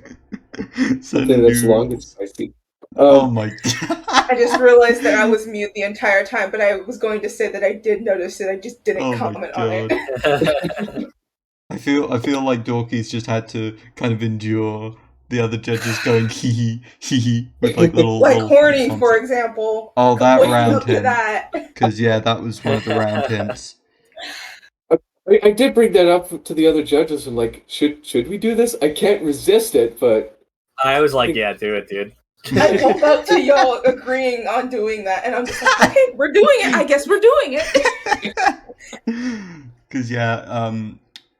Send Something that's long and nudes. spicy. Oh my god. I just realized that I was mute the entire time, but I was going to say that I did notice it. I just didn't Oh my comment on it. god. I feel like Dorky's just had to kind of endure the other judges going hee hee with like little Like little horny, responses. for example. Oh, that Completely round up to hint. that. Because yeah, that was one of the round hints. I did bring that up to the other judges. I'm like, should we do this? I can't resist it, but I was like, yeah, do it, dude. I woke up to y'all agreeing on doing that, and I'm just like, okay, we're doing it. I guess we're doing it. Because yeah,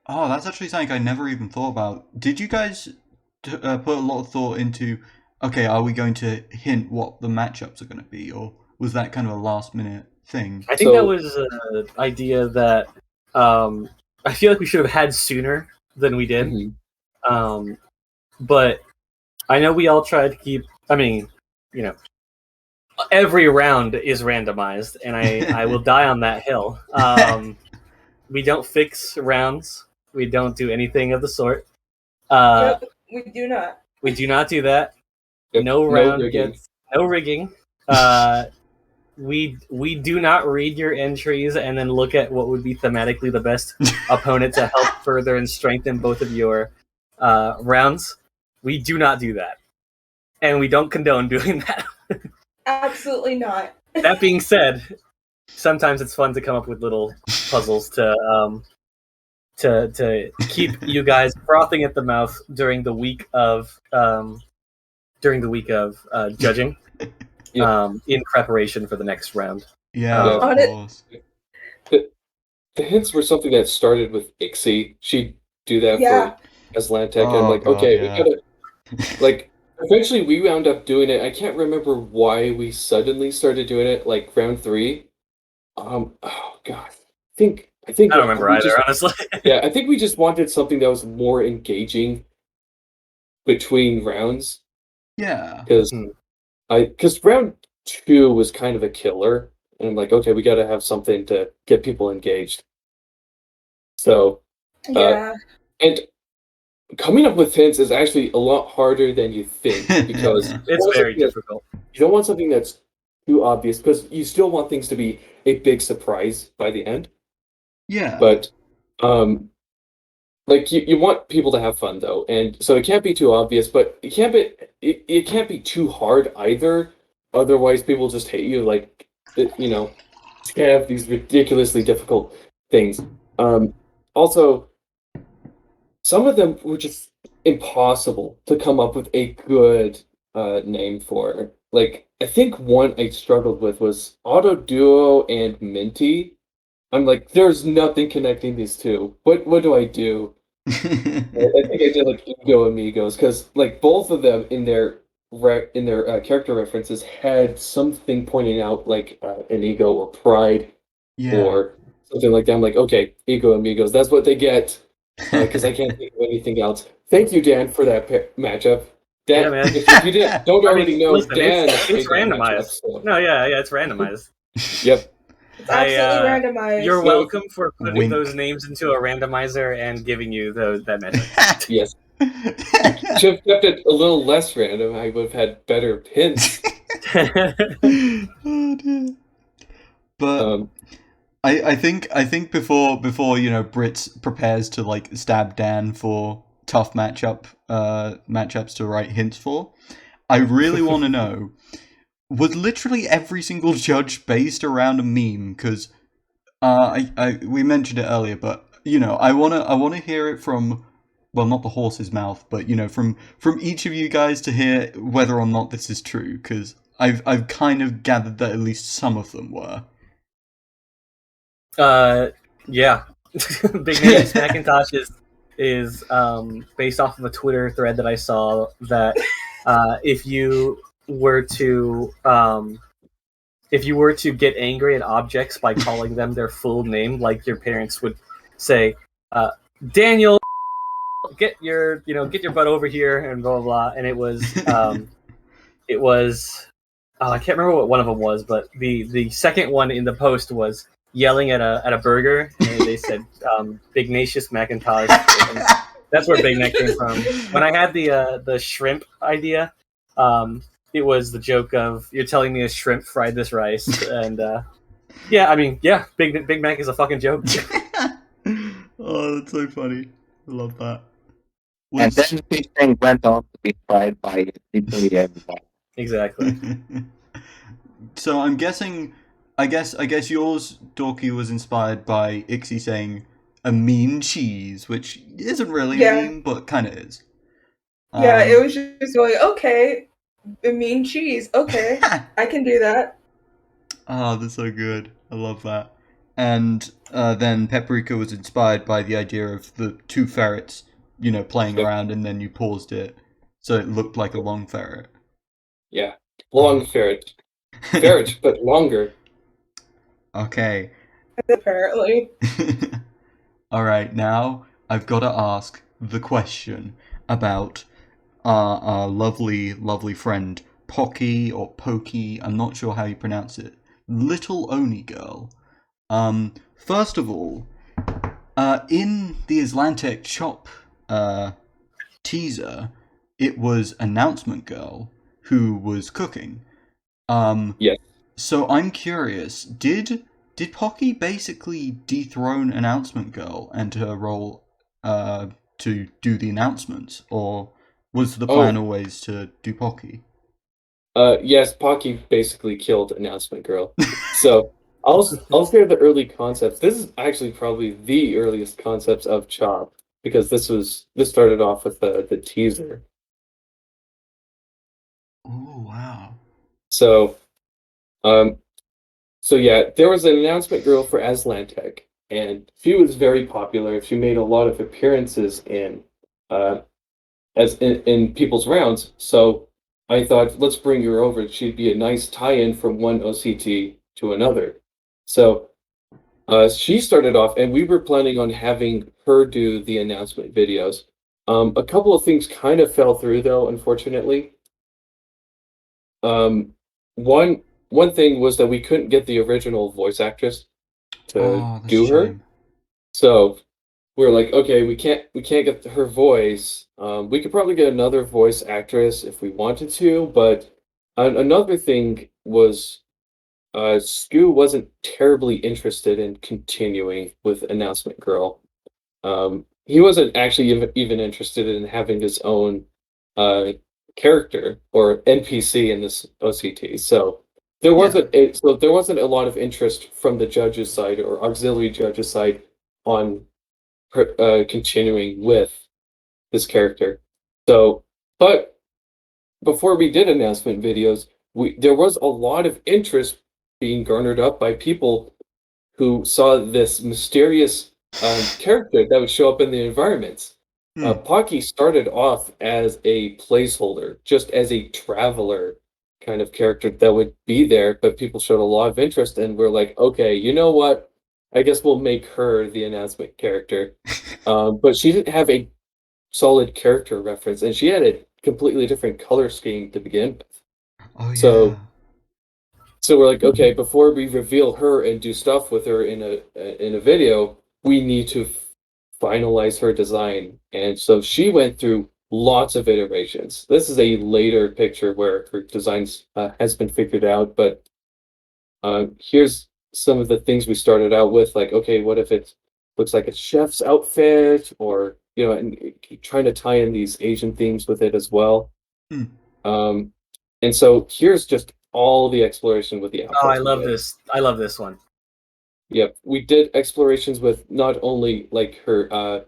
oh, that's actually something I never even thought about. Did you guys put a lot of thought into? Okay, are we going to hint what the matchups are going to be, or was that kind of a last minute thing? I think So- that was an idea that I feel like we should have had sooner than we did. Mhm. But I know we all tried to keep. I mean, every round is randomized, and I will die on that hill. We don't fix rounds. We don't do anything of the sort. Yep, we do not. We do not do that. Yep, No round rigging. gets no rigging. We do not read your entries and then look at what would be thematically the best opponent to help further and strengthen both of your rounds. We do not do that, and we don't condone doing that. Absolutely not. That being said, sometimes it's fun to come up with little puzzles to keep you guys frothing at the mouth during the week of judging. In preparation for the next round. Yeah, On of it- course. The hints were something that started with Ixie. She'd do that Yeah. for Aslantec. Oh, I'm like, God, okay, yeah. we gotta like. Eventually, we wound up doing it. I can't remember why we suddenly started doing it. Like round 3. Oh god. I think I don't remember we either, just- honestly. Yeah, I think we just wanted something that was more engaging between rounds Yeah. because round 2 was kind of a killer, and I'm like, okay, we got to have something to get people engaged. So, Yeah. and coming up with hints is actually a lot harder than you think because It's very difficult. you don't want something that's too obvious because you still want things to be a big surprise by the end. Yeah. But like you want people to have fun though, and so it can't be too obvious, but it can't be too hard either. Otherwise, people just hate you. Like you have these ridiculously difficult things. Also, some of them were just impossible to come up with a good name for. Like I think one I struggled with was Auto Duo and Minty. I'm like, there's nothing connecting these two. What do I do? I think I did like Ego Amigos because like both of them in their character references had something pointing out like an ego or pride Yeah. or something like that. I'm like, okay, Ego Amigos, that's what they get because I can't think of anything else. Thank you, Dan, for that matchup. Dan, Yeah, man. if you don't already know, listen, Dan, it's made that randomized. matchup, so- No, yeah, it's randomized. Yep. It's absolutely randomized. You're welcome for putting Wink. those names into a randomizer and giving you that message. Yes. Should have kept it a little less random. I would have had better hints. Oh, dear. But I think before Britz prepares to like stab Dan for tough matchups to write hints for. I really want to know, was literally every single judge based around a meme? Because we mentioned it earlier, but I wanna hear it from, well, not the horse's mouth, but from each of you guys to hear whether or not this is true. Because I've kind of gathered that at least some of them were. Yeah. Big Names Macintosh is based off of a Twitter thread that I saw that if you were to get angry at objects by calling them their full name, like your parents would say, Daniel, get your butt over here, and blah blah blah. And it was I can't remember what one of them was, but the second one in the post was yelling at a burger, and they said Bignatius Macintosh. And that's where Big Mac came from. When I had the shrimp idea, it was the joke of, you're telling me a shrimp fried this rice, and Big Mac is a fucking joke. Oh, that's so funny. I love that. And then this thing went on to be tried by literally everybody. Exactly. So I'm guessing, I guess yours, Dorky, was inspired by Ixie saying a mean cheese, which isn't really mean, but kind of is. Yeah, it was just going, okay, a mean cheese, okay, I can do that. Oh, that's so good. I love that. And then Paprika was inspired by the idea of the two ferrets, playing around, and then you paused it, so it looked like a long ferret. Yeah, long ferret. Ferret, but longer. Okay. Apparently. All right, now I've got to ask the question about our lovely, lovely friend Pokki or Pokki. I'm not sure how you pronounce it. Little Oni girl. First of all, in the Islantec Chop teaser, it was Announcement Girl who was cooking. Yes. So I'm curious, did Pokki basically dethrone Announcement Girl and her role to do the announcements, or was the plan always to do Pokki? Yes, Pokki basically killed Announcement Girl. So I'll share the early concepts. This is actually probably the earliest concepts of Chop, because this started off with the teaser. Oh wow! So yeah, there was an Announcement Girl for Aslantec, and she was very popular. She made a lot of appearances in people's rounds. So I thought, let's bring her over. She'd be a nice tie-in from one OCT to another. So she started off, and we were planning on having her do the announcement videos. A couple of things kind of fell through, though, unfortunately. One thing was that we couldn't get the original voice actress to do her. So we were like, okay, we can't get her voice. We could probably get another voice actress if we wanted to, but another thing was Scoo wasn't terribly interested in continuing with Announcement Girl. He wasn't actually even interested in having his own character or NPC in this OCT. So there wasn't a lot of interest from the judges' side or auxiliary judges' side on continuing with this character. So, but before we did announcement videos, there was a lot of interest being garnered up by people who saw this mysterious character that would show up in the environments. Pokki started off as a placeholder, just as a traveler kind of character that would be there, but people showed a lot of interest, and we're like, okay, you know what? I guess we'll make her the announcement character. But she didn't have a solid character reference, and she had a completely different color scheme to begin with. Oh yeah. So we're like, okay, before we reveal her and do stuff with her in a video, we need to finalize her design. And so she went through lots of iterations. This is a later picture where her designs has been figured out, but here's some of the things we started out with, like, okay, what if it looks like a chef's outfit, or and trying to tie in these Asian themes with it as well. Hmm. And so here's just all the exploration with the outfits. Oh, I love this. I love this one. Yep, we did explorations with not only like her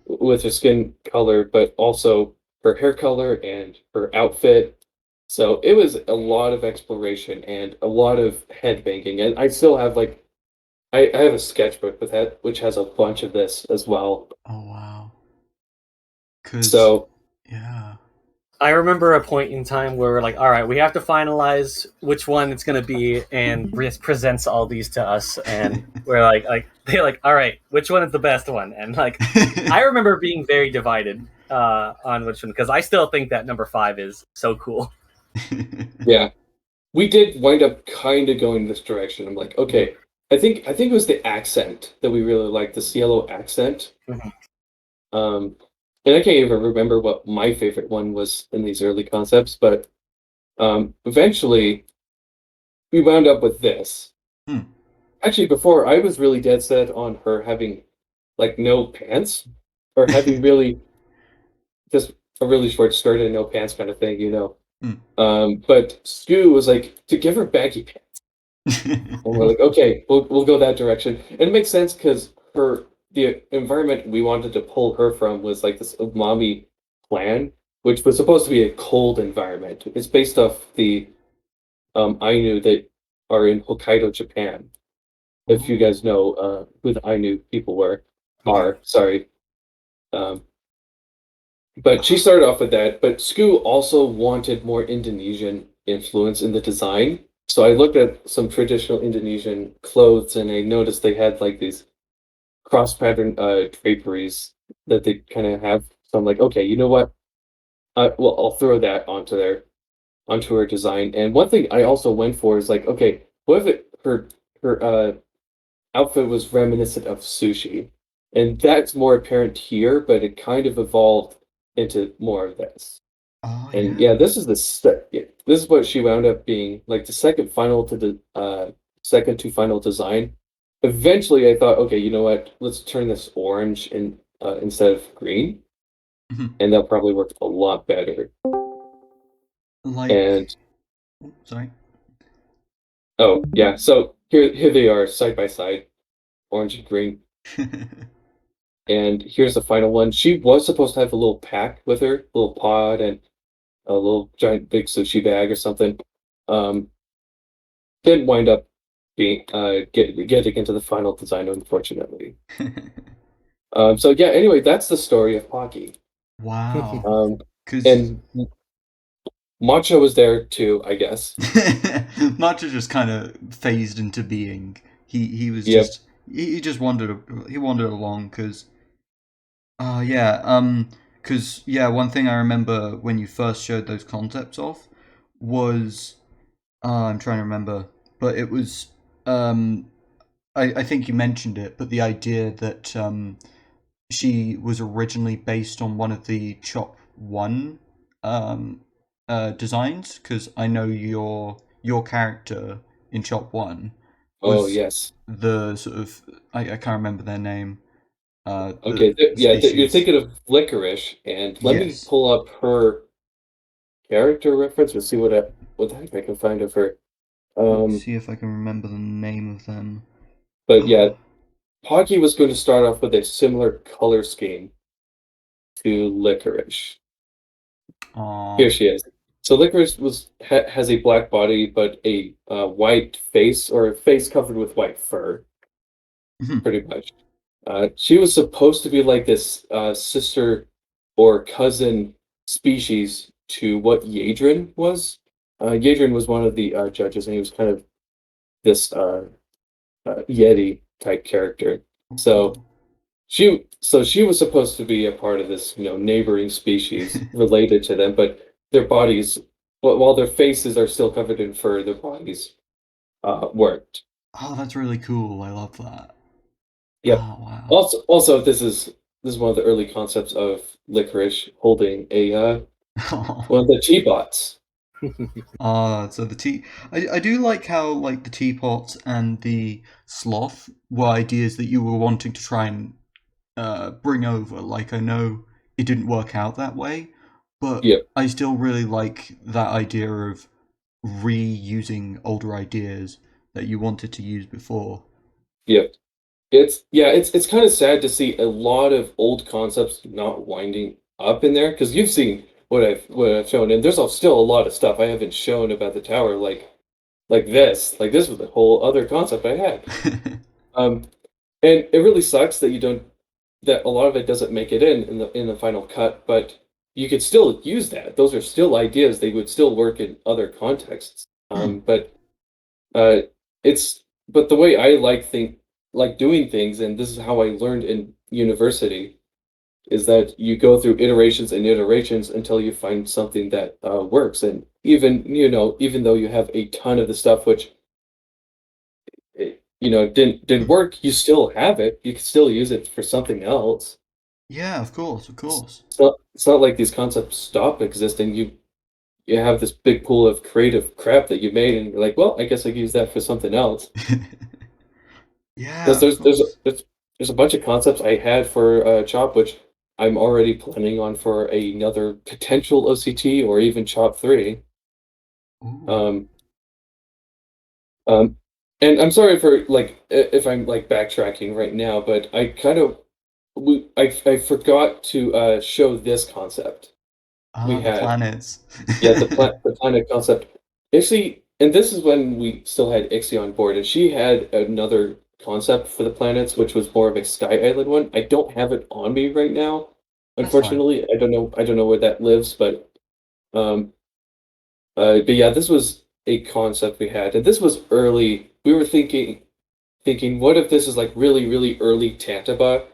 with her skin color, but also her hair color and her outfit. So it was a lot of exploration and a lot of head banging. And I still have I have a sketchbook with that which has a bunch of this as well. Oh wow. 'Cause So yeah. I remember a point in time where we're like, all right, we have to finalize which one it's going to be, and Britz presents all these to us, and we're they're like, all right, which one is the best one? And like, I remember being very divided on which one, because I still think that number 5 is so cool. yeah, we did wind up kind of going this direction. I'm like, okay, I think it was the accent that we really liked, this yellow accent. Mhm. And I can't even remember what my favorite one was in these early concepts, but eventually we wound up with this. Actually, before I was really dead set on her having like no pants, or having really just a really short skirt and no pants kind of thing, But Scoo was like to give her baggy pants, and we're like, okay, we'll go that direction. And it makes sense because the environment we wanted to pull her from was like this umami clan, which was supposed to be a cold environment. It's based off the Ainu that are in Hokkaido, Japan. If you guys know who the Ainu people are, sorry. But she started off with that. But Scoo also wanted more Indonesian influence in the design. So I looked at some traditional Indonesian clothes, and I noticed they had like these cross pattern draperies that they kind of have. So I'm like, okay, you know what? Well, I'll throw that onto her design. And one thing I also went for is like, okay, what if her outfit was reminiscent of sushi, and that's more apparent here, but it kind of evolved into more of this. Oh, And yeah. this is this is what she wound up being, like the second to final design. Eventually, I thought, okay, you know what? Let's turn this orange instead of green, and that'll probably work a lot better. And sorry. oh yeah, so here they are side by side, orange and green. And here's the final one. She was supposed to have a little pack with her, a little pod, and a little giant big sushi bag or something. Didn't wind up being getting into the final design, unfortunately. So yeah, anyway, that's the story of Pokki. Wow. And Matcha was there too, I guess. Matcha just kind of phased into being. He was just he just wandered along because one thing I remember when you first showed those concepts off was I'm trying to remember, but it was I think you mentioned it, but the idea that she was originally based on one of the Chop 1 designs, because I know your character in Chop 1 was Oh yes, the sort of I can't remember their name. okay, you're thinking of Licorice, and let me pull up her character reference and see what the heck I can find of her. Let's see if I can remember the name of them. But yeah, Pokki was going to start off with a similar color scheme to Licorice. Here she is. So Licorice has a black body, but a white face, or a face covered with white fur, pretty much. She was supposed to be like this sister or cousin species to what Yadrin was. Yadrin was one of the judges, and he was kind of this Yeti type character. So she was supposed to be a part of this, neighboring species related to them, but their bodies, while their faces are still covered in fur, their bodies weren't. Oh, that's really cool. I love that. Yep. Oh, wow. Also, this is one of the early concepts of Licorice holding a one of the teapots. So I do like how like the teapot and the sloth were ideas that you were wanting to try and bring over. Like, I know it didn't work out that way, but Yeah. I still really like that idea of reusing older ideas that you wanted to use before. Yeah. It's kind of sad to see a lot of old concepts not winding up in there because you've seen what I've shown, and there's still a lot of stuff I haven't shown about the tower, like this. Like this was a whole other concept I had. Um, and it really sucks that that a lot of it doesn't make it in the final cut, but you could still use that. Those are still ideas. They would still work in other contexts. But uh, but the way I like doing things, and this is how I learned in university, is that you go through iterations and iterations until you find something that works. And even though you have a ton of the stuff which didn't work, you still have it. You can still use it for something else. Yeah, of course, of course. It's not like these concepts stop existing. You have this big pool of creative crap that you made, and you're like, well, I guess I can use that for something else. Yeah, Because of course. there's a bunch of concepts I had for Chop, which I'm already planning on for another potential OCT or even Chop 3. Ooh. Um, um, and I'm sorry for if I'm like backtracking right now, but I kind of I forgot to show this concept we The had. planets. Yeah, the planet concept. Actually, and this is when we still had Ixie on board, and she had another concept for the planets, which was more of a Sky Island one. I don't have it on me right now, That's fine. unfortunately. I don't know where that lives, um, but yeah, this was a concept we had, and this was early. We were thinking, what if this is like really, really early Tantaba?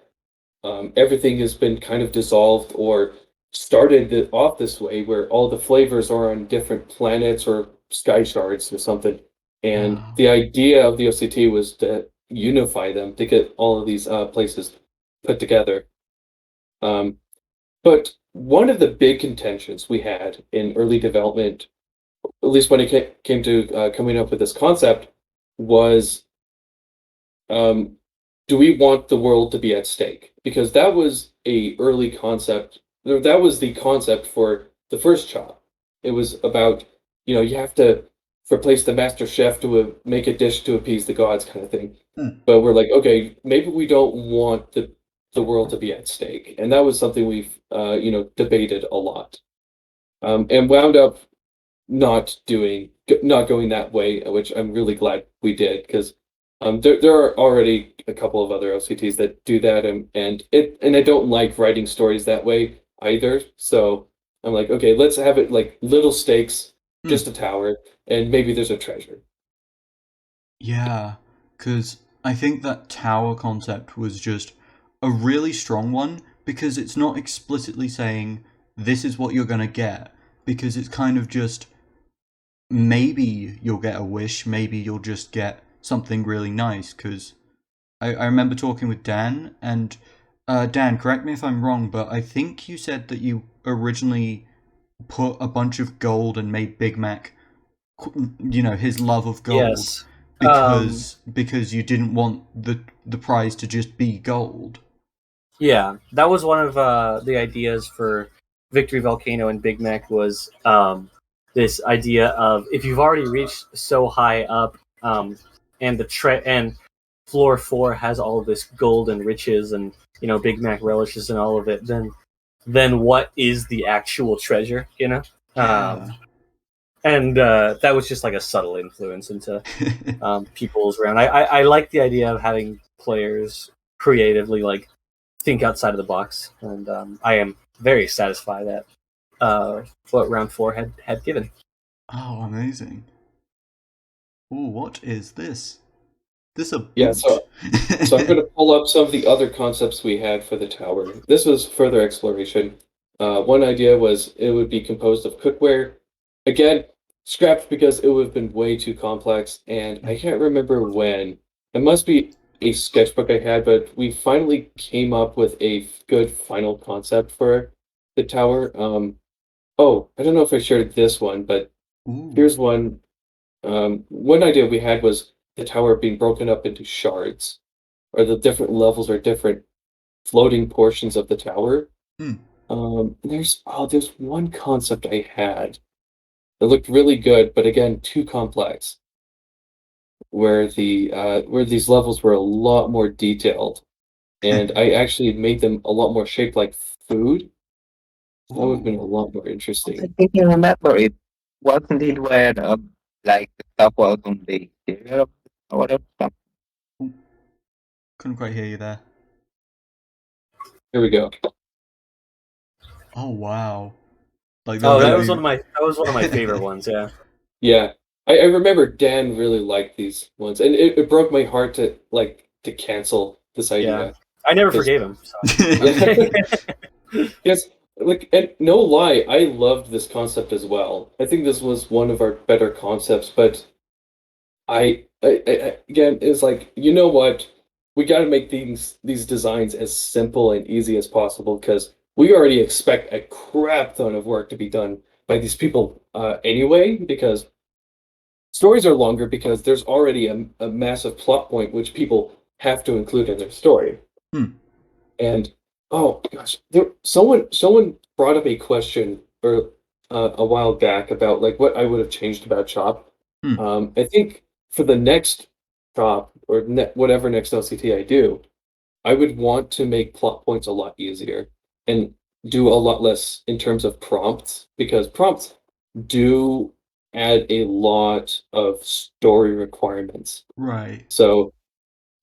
Everything has been kind of dissolved or started off this way, where all the flavors are on different planets or sky shards or something. And Oh. the idea of the OCT was to unify them to get all of these places put together. Um, but one of the big contentions we had in early development, at least when it came to coming up with this concept, was um, do we want the world to be at stake? Because that was a early concept. That was the concept for the first chop. It was about, you have to replace the master chef to make a dish to appease the gods kind of thing. But we're like, okay, maybe we don't want the world to be at stake. And that was something we've, debated a lot. And wound up not going that way, which I'm really glad we did because there are already a couple of other OCTs that do that, and I don't like writing stories that way either. So I'm like, okay, let's have it like little stakes, just a tower, and maybe there's a treasure. Yeah, because I think that tower concept was just a really strong one because it's not explicitly saying this is what you're gonna get, because it's kind of just maybe you'll get a wish, maybe you'll just get something really nice. Because I remember talking with Dan, and Dan, correct me if I'm wrong, but I think you said that you originally put a bunch of gold and made Big Mac, his love of gold, Yes. because you didn't want the prize to just be gold. Yeah, that was one of the ideas for Victory Volcano and Big Mac was this idea of if you've already reached so high up, and and floor 4 has all of this gold and riches, and Big Mac relishes and all of it, then what is the actual treasure? Yeah. And that was just like a subtle influence into people's round. I like the idea of having players creatively like think outside of the box, and I am very satisfied at what round 4 had given. Oh, amazing. Ooh, what is this? This a boot? Yeah, so I'm going to pull up some of the other concepts we had for the tower. This was further exploration. One idea was it would be composed of cookware. Again, scrapped because it would have been way too complex, and I can't remember when. It must be a sketchbook I had, but we finally came up with a good final concept for the tower. Oh, I don't know if I shared this one, but Ooh. here's one. One idea we had was the tower being broken up into shards, or the different levels are different floating portions of the tower. Hmm. There's one concept I had that looked really good, but again, too complex. Where these levels were a lot more detailed, and I actually made them a lot more shaped like food. That would have been a lot more I interesting. think you remember it. Wasn't it where like the stuff was on the exterior or whatever? Couldn't quite hear you there. Here we go. Oh wow! Like Oh, they'll that give was you- one of my favorite ones. Yeah. Yeah, I remember Dan really liked these ones, and it broke my heart to cancel this idea. I never 'Cause- forgave him. So. Yes, and no lie, I loved this concept as well. I think this was one of our better concepts, but I again, it's like, you know what? We got to make these designs as simple and easy as possible because we already expect a crap ton of work to be done by these people anyway. Because stories are longer because there's already a massive plot point which people have to include in their story. Hmm. And oh gosh, someone brought up a question or a while back about like what I would have changed about Chop. Hmm. I think for the next Chop or whatever next LCT I do, I would want to make plot points a lot easier and do a lot less in terms of prompts because prompts do add a lot of story requirements. right. So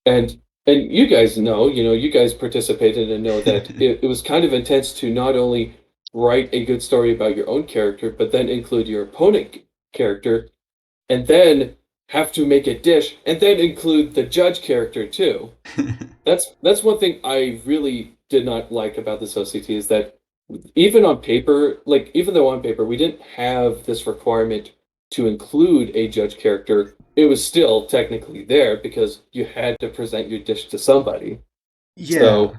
and you guys know, you guys participated and know that it was kind of intense to not only write a good story about your own character, but then include your opponent character, and then have to make a dish, and then include the judge character too. That's one thing I really did not like about this OCT is that even on paper, like even though on paper we didn't have this requirement to include a judge character, it was still technically there because you had to present your dish to somebody. Yeah. So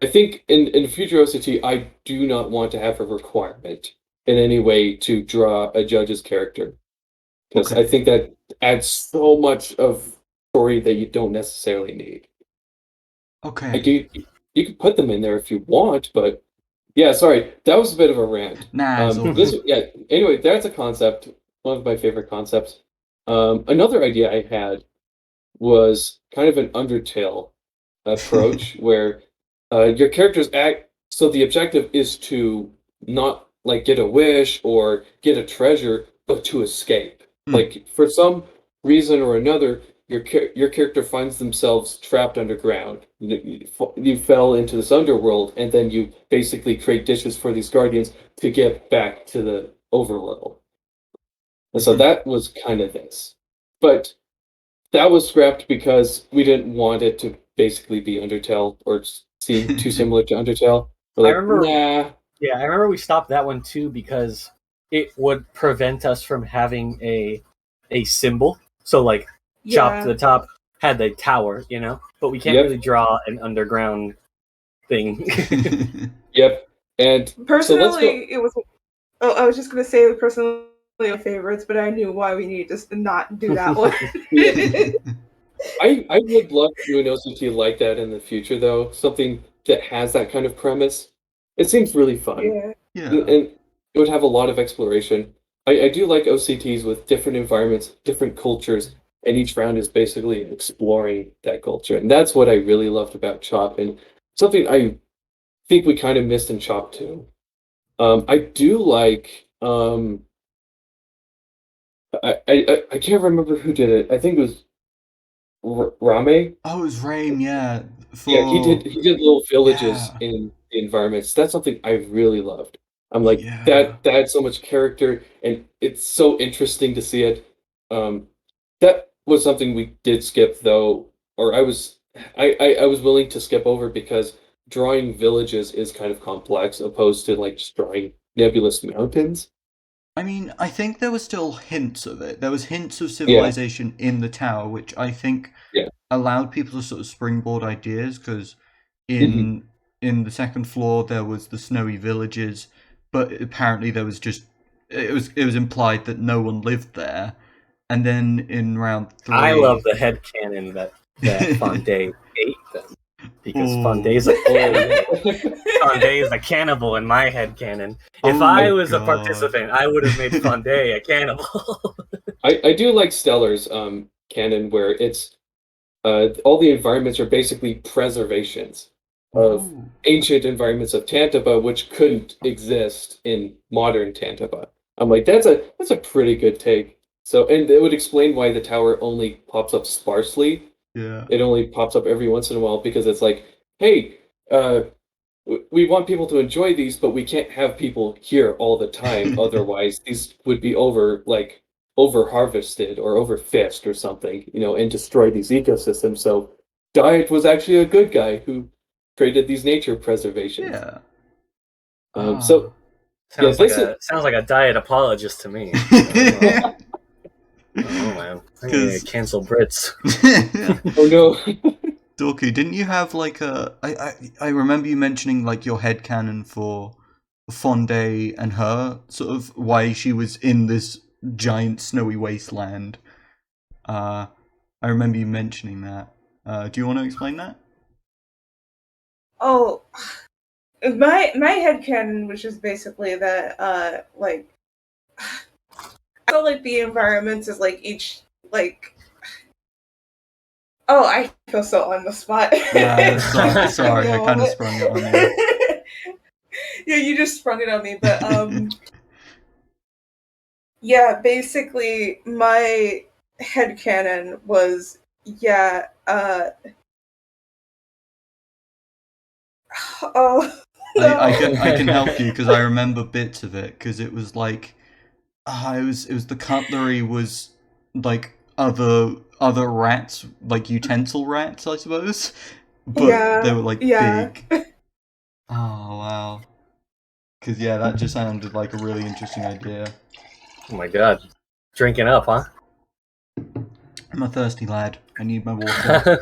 I think in future OCT, I do not want to have a requirement in any way to draw a judge's character because Okay. I think that adds so much of story that you don't necessarily need. Okay. Like you can put them in there if you want, but yeah, sorry, that was a bit of a rant. Nah, it's all good. Anyway, that's a concept, one of my favorite concepts. Another idea I had was kind of an Undertale approach where your characters act. So the objective is to not like get a wish or get a treasure, but to escape. Hmm. Like for some reason or another, your character finds themselves trapped underground. You fell into this underworld, and then you basically create dishes for these guardians to get back to the overworld. And so Hmm. that was kind of this. But that was scrapped because we didn't want it to basically be Undertale or seem too similar to Undertale. We're like, I remember- nah. Yeah, I remember we stopped that one too because it would prevent us from having a symbol. So like Chop to the Top had the tower, but we can't Yep. really draw an underground thing. Yep. And Personally, so let's go. it was. Oh, I was just gonna say personally my favorites, but I knew why we needed to not do that one. I would love to do an OCT like that in the future, though. Something that has that kind of premise. It seems really fun. Yeah. Yeah. And it would have a lot of exploration. I do like OCTs with different environments, different cultures, and each round is basically exploring that culture. And that's what I really loved about Chop, and something I think we kind of missed in Chop too. I do like I can't remember who did it. I think it was Rame. Oh, it was Rain, yeah. Yeah, he did little villages Yeah. in the environments. That's something I really loved. I'm like Yeah. that adds so much character and it's so interesting to see it. That was something we did skip though, or I was willing to skip over because drawing villages is kind of complex opposed to like just drawing nebulous mountains. I mean, I think there were still hints of it. There was hints of civilization in the tower, which I think Yeah. allowed people to sort of springboard ideas. Because Mm-hmm. in the second floor there was the snowy villages, but apparently there was just it was implied that no one lived there. And then in round 3, I love the headcanon that Fonte ate them. Because Ooh. Fonday's a cannibal in my head canon. If Oh I my was a God. participant, I would have made Fonday a cannibal. I do like Stellar's canon where it's all the environments are basically preservations of Ooh. ancient environments of Tantaba, which couldn't exist in modern Tantaba. I'm like, that's a pretty good take. So, and it would explain why the tower only pops up sparsely. Yeah. It only pops up every once in a while because it's like, hey, we want people to enjoy these, but we can't have people here all the time. Otherwise, these would be over harvested or overfished or something, and destroy these ecosystems. So, Diet was actually a good guy who created these nature preservations. Yeah. So sounds yeah, like a diet apologist to me. Oh man, I'm gonna cancel Britz. Oh no. Dorky, didn't you have like I remember you mentioning like your headcanon for Fondé and her, sort of why she was in this giant snowy wasteland. I remember you mentioning that. Do you want to explain that? Oh, my headcanon, which is basically that I feel like the environments is like each like. Oh, I feel so on the spot. Sorry, I kind of sprung it on you. Yeah, you just sprung it on me, but yeah, basically my headcanon was oh no. I can help you because I remember bits of it because it was like it was the cutlery was like other rats, like utensil rats, I suppose, but they were like big. Oh wow. Because that just sounded like a really interesting idea. Oh my god. Drinking up, huh? I'm a thirsty lad. I need my water.